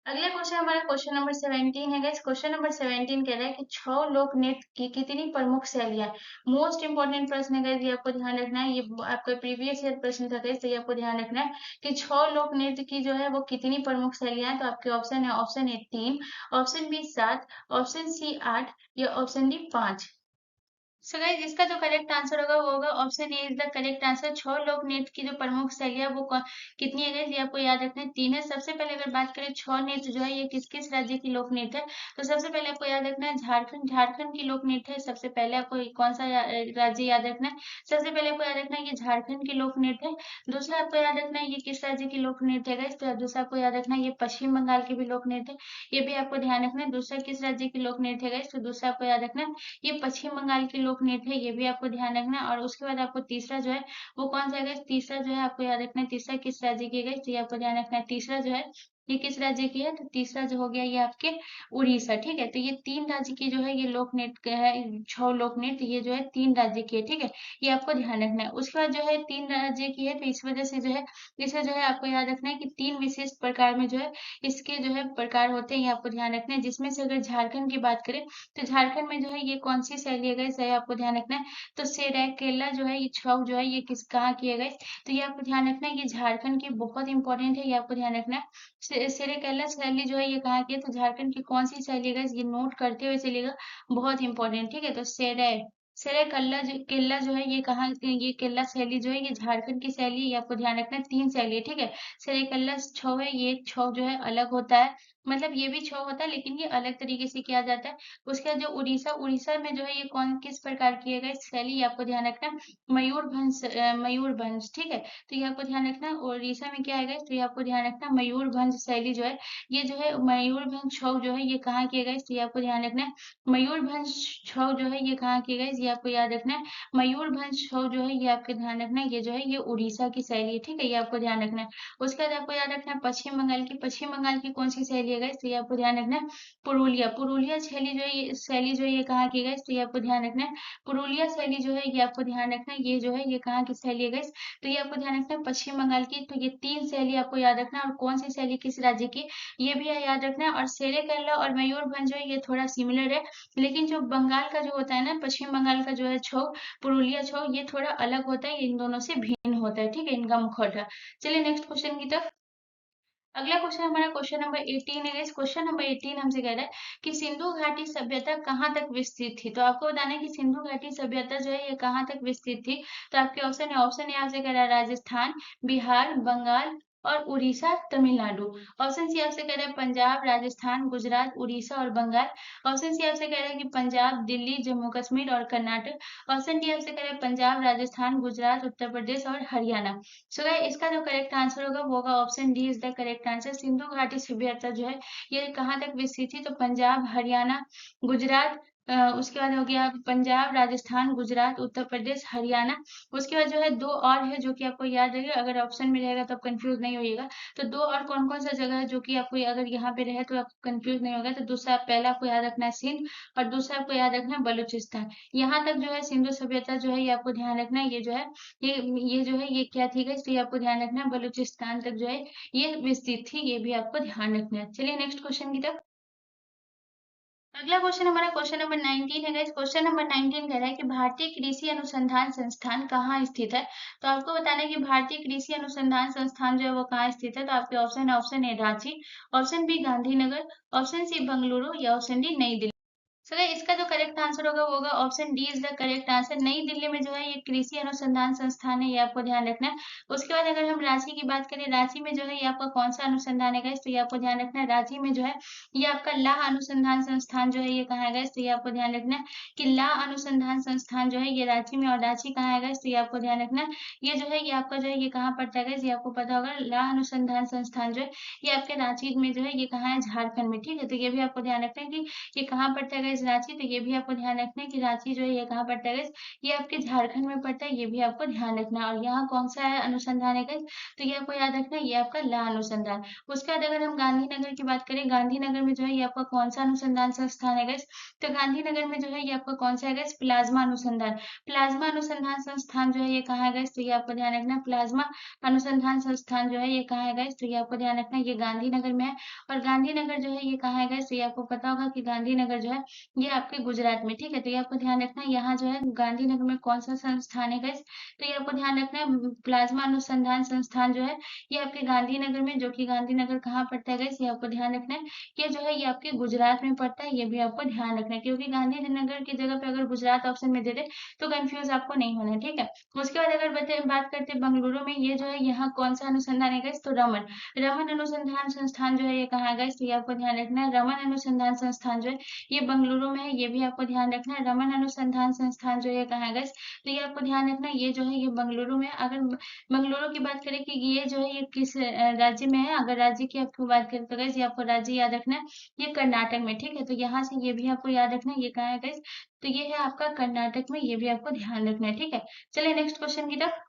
अगला क्वेश्चन हमारा क्वेश्चन नंबर 17 है गाइस। क्वेश्चन नंबर 17 कह रहा है कि छह लोक नृत्य की कितनी प्रमुख शैलियां। मोस्ट इंपोर्टेंट प्रश्न है गाइस, ये आपको ध्यान रखना है। ये आपका प्रीवियस ईयर प्रश्न था गाइस, तो ये आपको ध्यान रखना है कि छह लोक नृत्य की जो है वो कितनी प्रमुख शैलियां हैं। तो आपके ऑप्शन है, option A 3, option B 7, option C 8 या ऑप्शन डी 5। सो गाइस, इसका जो करेक्ट आंसर होगा वो होगा option A is the correct answer. छह लोक नृत्य की जो प्रमुख शैली है वो कितनी है guys? ये आपको याद रखना है, 3 है। सबसे पहले अगर बात करें छह नृत्य जो है ये किस किस राज्य की लोक नृत्य है, तो सबसे पहले आपको याद रखना है झारखंड। झारखंड की लोक नृत्य है। सबसे पहले आपको कौन सा राज्य याद रखना है? सबसे पहले आपको याद रखना है ये झारखंड की लोक नृत्य है। दूसरा आपको याद रखना है ये किस राज्य की लोक नृत्य है guys? तो दूसरा आपको याद रखना है ये पश्चिम बंगाल की भी लोक नृत्य है। ये भी आपको ध्यान रखना है। दूसरा किस राज्य की लोक नृत्य है guys? तो दूसरा आपको याद रखना है ये पश्चिम बंगाल की लोक नृत्य है। ये भी आपको ध्यान रखना है। और उसके बाद आपको तीसरा जो है वो कौन सा है? तीसरा जो है आपको याद रखना है तीसरा किस राज्य की है, तो ये आपको ध्यान रखना है। तीसरा जो है ये किस राज्य की है? तो तीसरा जो हो गया ये आपके उड़ीसा। ठीक है, तो ये 3 राज्य की जो है ये लोक नृत्य है। छह लोक नृत्य ये जो है 3 राज्य की है। ठीक है, ये आपको ध्यान रखना है। उसके बाद जो है 3 राज्य की है, तो इस वजह से जो है इसे जो है आपको याद रखना है कि 3 विशेष प्रकार में जो है इसके जो है प्रकार होते हैं। ये आपको ध्यान रखना है। जिसमें से अगर झारखंड की बात करें तो झारखंड में जो है ये कौन सी शैली है गाइस? ये आपको ध्यान रखना है। तो सेराकेला जो है ये छौ जो है ये किस कहाँ की है गाइस? तो ये आपको ध्यान रखना है, ये झारखंड की बहुत इंपॉर्टेंट है। ये आपको ध्यान रखना है। सेरेकेला शैली जो है ये कहाँ की है? तो झारखंड की कौन सी शैली है गाइस? ये नोट करते हुए चलिएगा, बहुत इंपॉर्टेंट। ठीक है, तो सेरेकल्ला जो केला जो है ये कहाँ, ये केला शैली जो है ये झारखंड की शैली है। ये आपको ध्यान रखना है। 3 शैली है। ठीक है, सेरेकल्ला छौ है, ये छौ जो है अलग होता है, मतलब ये भी छौ होता है लेकिन ये अलग तरीके से किया जाता है। उसके बाद जो उड़ीसा, उड़ीसा में जो है ये कौन किस प्रकार की है गाइस शैली? ये आपको ध्यान रखना है। मयूरभंज, मयूरभंज। ठीक है, तो ये आपको ध्यान रखना है। उड़ीसा में क्या है गाइस? तो ये आपको ध्यान रखना है मयूरभंज शैली जो है ये जो है मयूरभंज छौ जो है ये कहाँ की है गाइस? तो ये आपको ध्यान रखना है। मयूरभंज छौ जो है ये कहाँ की है गाइस? ये आपको याद रखना है। मयूरभंज छौ जो है ये आपके ध्यान रखना है, ये जो है ये उड़ीसा की शैली है। ठीक है, ये आपको ध्यान रखना है। उसके बाद आपको याद रखना है पश्चिम बंगाल की, पश्चिम बंगाल की कौन सी शैली है गाइस? तो ये आपको ध्यान रखना है पुरुलिया। पुरुलिया शैली जो है ये शैली जो है ये कहाँ की है गाइस? तो ये आपको ध्यान रखना है। पुरुलिया शैली जो है ये आपको ध्यान रखना है, ये जो है ये कहाँ की शैली है गाइस? तो ये आपको ध्यान रखना है पश्चिम बंगाल की। तो ये 3 शैली आपको याद रखना है। और कौन सी शैली किस राज्य की, ये भी याद रखना है। और सेरेकेला और मयूरभंज जो है ये थोड़ा सिमिलर है, लेकिन जो बंगाल का जो होता है ना, पश्चिम बंगाल का जो है छौ, पुरुलिया छौ, ये थोड़ा अलग होता है, इन दोनों से भिन्न होता है। ठीक है, इनका मुखौटा। चलिए नेक्स्ट क्वेश्चन की तरफ। अगला क्वेश्चन हमारा क्वेश्चन नंबर 18 है। इस क्वेश्चन नंबर 18 हमसे कह रहा है कि सिंधु घाटी सभ्यता कहाँ तक विस्तृत थी। तो आपको बताना है कि सिंधु घाटी सभ्यता जो है ये कहाँ तक विस्तृत थी। तो आपके ऑप्शन है, ऑप्शन ए आपसे कह रहा है राजस्थान, बिहार, बंगाल और उड़ीसा, तमिलनाडु। ऑप्शन सी आपसे कह रहा है पंजाब, राजस्थान, गुजरात, उड़ीसा और बंगाल। ऑप्शन सी आपसे कह रहा है कि पंजाब, दिल्ली, जम्मू कश्मीर और कर्नाटक। ऑप्शन डी आपसे कह रहा है पंजाब, राजस्थान, गुजरात, उत्तर प्रदेश और हरियाणा। सो इसका जो करेक्ट आंसर होगा वो होगा option D is the correct answer. Sindhu घाटी सभ्यता जो है ये कहाँ तक विस्तृत थी? तो पंजाब, हरियाणा, गुजरात, उसके बाद हो गया पंजाब, राजस्थान, गुजरात, उत्तर प्रदेश, हरियाणा। उसके बाद जो है 2 और है जो कि आपको याद रहेगा, अगर ऑप्शन में रहेगा तो आप कंफ्यूज नहीं होइएगा। तो 2 और कौन कौन सा जगह है जो कि आपको अगर यहाँ पे रहे तो आप कंफ्यूज नहीं होगा। तो दूसरा पहला आपको याद रखना है सिंध, और दूसरा आपको याद रखना है बलूचिस्तान। यहाँ तक जो है सिंधु सभ्यता जो है ये आपको ध्यान रखना है, ये जो है ये ये जो है ये क्या थी गाइस? तो ये आपको ध्यान रखना है बलूचिस्तान तक जो है ये विस्तृत थी, ये भी आपको ध्यान रखना है। चलिए नेक्स्ट क्वेश्चन की तरफ। अगला क्वेश्चन हमारा क्वेश्चन नंबर 19 है गाइस। क्वेश्चन नंबर 19 कह रहा है कि भारतीय कृषि अनुसंधान संस्थान कहाँ स्थित है। तो आपको बताना है कि भारतीय कृषि अनुसंधान संस्थान जो है वो कहाँ स्थित है। तो आपके ऑप्शन है, option A Ranchi, option B Gandhinagar, option C Bengaluru या ऑप्शन डी नई दिल्ली। सर इसका जो करेक्ट आंसर होगा वो होगा option D is the correct answer. नई दिल्ली में जो है ये कृषि अनुसंधान संस्थान है, ये आपको ध्यान रखना है। उसके बाद अगर हम रांची की बात करें, रांची में जो है ये आपका कौन सा अनुसंधान है गाइस? तो ये आपको ध्यान रखना है रांची में जो है ये आपका लाह अनुसंधान संस्थान जो है ये कहाँ है गाइस? तो ये आपको ध्यान रखना है कि लाह अनुसंधान संस्थान जो है ये रांची में, और रांची कहाँ है गाइस? तो ये आपको ध्यान रखना है ये जो है ये आपका जो है ये कहाँ पड़ता है गाइस? ये आपको पता होगा लाह अनुसंधान संस्थान जो है ये आपके रांची में जो है ये कहाँ है? झारखंड में। ठीक है, तो ये भी आपको ध्यान रखना है कि ये कहाँ पड़ता है गाइस? गाइस रांची, तो ये भी आपको ध्यान रखना है कि रांची जो है ये कहाँ पड़ता है गाइस, ये आपके झारखंड में पड़ता है, ये भी आपको ध्यान रखना है। और यहाँ कौन सा है अनुसंधान है गाइस, तो ये आपको याद रखना है, ये आपका ला अनुसंधान। उसके बाद अगर हम गांधीनगर की बात करें, गांधीनगर में जो है ये आपका कौन सा अनुसंधान संस्थान है गाइस, तो गांधीनगर में जो है ये आपका कौन सा है गाइस, प्लाज्मा अनुसंधान। प्लाज्मा अनुसंधान संस्थान जो है ये कहाँ है गाइस, तो ये आपको ध्यान रखना है, प्लाज्मा अनुसंधान संस्थान जो है ये कहाँ है गाइस, तो ये आपको ध्यान रखना है, ये गांधीनगर में है। और गांधीनगर जो है ये कहाँ है गाइस, तो ये आपको पता होगा कि गांधीनगर जो है ये आपके गुजरात में, ठीक है। तो ये आपको ध्यान रखना है, यहाँ जो है गांधीनगर में कौन सा संस्थान है गाइस, तो ये आपको ध्यान रखना है, प्लाज्मा अनुसंधान संस्थान जो है ये आपके गांधीनगर में, जो कि गांधीनगर कहाँ पड़ता है गाइस, ये आपको ध्यान रखना है। ये जो है ये आपके गुजरात में पड़ता है, ये भी आपको ध्यान रखना है, क्योंकि गांधीनगर की जगह पे अगर गुजरात ऑप्शन में दे दे तो कंफ्यूज आपको नहीं होना है, ठीक है। उसके बाद अगर बात करते हैं बेंगलुरु में, ये जो है यहाँ कौन सा अनुसंधान है गाइस, तो रमन रमन अनुसंधान संस्थान जो है ये कहाँ है गाइस, तो ये आपको ध्यान रखना है, रमन अनुसंधान संस्थान जो है ये बेंगलुरु में है, ये भी आपको ध्यान रखना है। रमन अनुसंधान संस्थान जो है कहाँ है गाइस, तो ये आपको ध्यान रखना है, ये जो है ये बेंगलुरु में है। अगर बेंगलुरु की बात करें कि ये जो है ये किस राज्य में है, अगर राज्य की आपको बात करें तो गाइस ये आपको राज्य याद रखना है, ये कर्नाटक में, ठीक है। तो यहाँ से ये भी आपको याद रखना है, ये कहाँ है गाइस, तो ये है आपका कर्नाटक में, ये भी आपको ध्यान रखना है, ठीक है। चलिए नेक्स्ट क्वेश्चन की तरफ।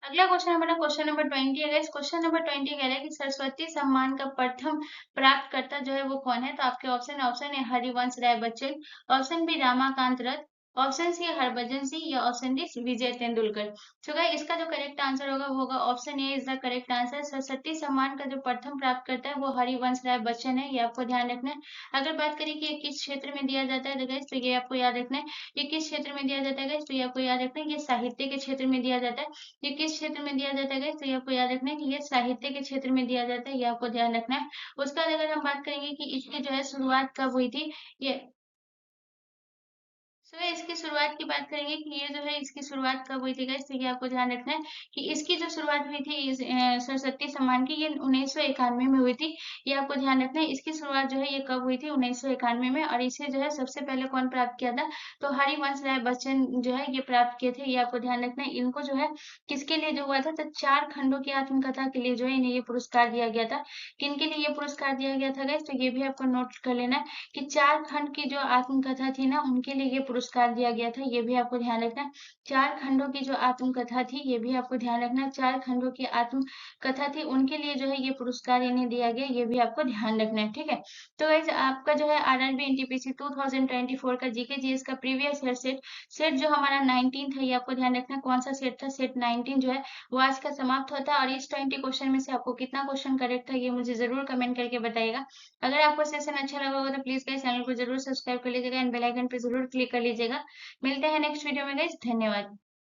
अगला क्वेश्चन हमारा क्वेश्चन नंबर 20 है। क्वेश्चन नंबर 20 कह रहा है कि सरस्वती सम्मान का प्रथम प्राप्तकर्ता जो है वो कौन है, तो आपके ऑप्शन ऑप्शन है हरिवंश राय बच्चन, ऑप्शन बी रमाकांत रथ, ऑप्शन सी हरभजन सिंह, या ऑप्शन डी विजय तेंदुलकर। तो गाइस इसका जो करेक्ट आंसर होगा वो होगा option A is the correct answer. Saraswati सम्मान का जो प्रथम प्राप्त करता है वो हरिवंश राय बच्चन है, ये आपको ध्यान रखना है। अगर बात करें कि ये किस क्षेत्र में दिया जाता है तो गाइस तो ये आपको याद रखना है, ये किस क्षेत्र में दिया जाता है गाइस, तो ये आपको याद रखना है, ये साहित्य के क्षेत्र में दिया जाता है। ये किस क्षेत्र में दिया जाता है गाइस, तो ये आपको याद रखना है कि ये साहित्य के क्षेत्र में दिया जाता है, ये आपको ध्यान रखना है। उसके बाद अगर हम बात करेंगे कि इसकी जो है शुरुआत कब हुई थी, ये इसकी शुरुआत की बात करेंगे कि ये जो है इसकी शुरुआत कब हुई थी गाइस, तो ये आपको ध्यान रखना है कि इसकी जो शुरुआत हुई थी सरस्वती सम्मान की, ये 1991 में हुई थी, ये आपको ध्यान रखना है। इसकी शुरुआत जो है ये कब हुई थी, 1991 में, और इसे जो है सबसे पहले कौन प्राप्त किया था, तो हरिवंश राय बच्चन जो है ये प्राप्त किए थे, ये आपको ध्यान रखना है। इनको जो है किसके लिए जो हुआ था, तो 4 खंडों की आत्मकथा के लिए जो है इन्हें ये पुरस्कार दिया गया था। किन के लिए ये पुरस्कार दिया गया था गाइस, तो ये भी आपको नोट कर लेना है कि 4 खंड की जो आत्मकथा थी ना, उनके लिए ये पुरस्कार दिया गया था, ये भी आपको ध्यान रखना है। 4 खंडों की जो आत्मकथा थी, ये भी आपको ध्यान रखना है। 4 खंडों की आत्मकथा थी, उनके लिए जो है ये पुरस्कार इन्हें दिया गया, ये भी आपको ध्यान रखना है, ठीक है। तो गाइस आपका जो है आरआरबी एनटीपीसी 2024 का जीके जीएस का प्रीवियस ईयर सेट सेट जो हमारा 19 था, ये आपको ध्यान रखना है कौन सा सेट था, सेट 19 जो है वो आज का समाप्त होता है। और इस 20 क्वेश्चन में से आपको कितना क्वेश्चन करेक्ट था ये मुझे जरूर कमेंट करके बताइएगा। अगर आपको सेशन अच्छा लगा होगा तो प्लीज गाइस चैनल को जरूर सब्सक्राइब कर लीजिएगा एंड बेल आइकन पे जरूर क्लिक कर लीजिएगा। मिलते हैं नेक्स्ट वीडियो में गाइस, धन्यवाद।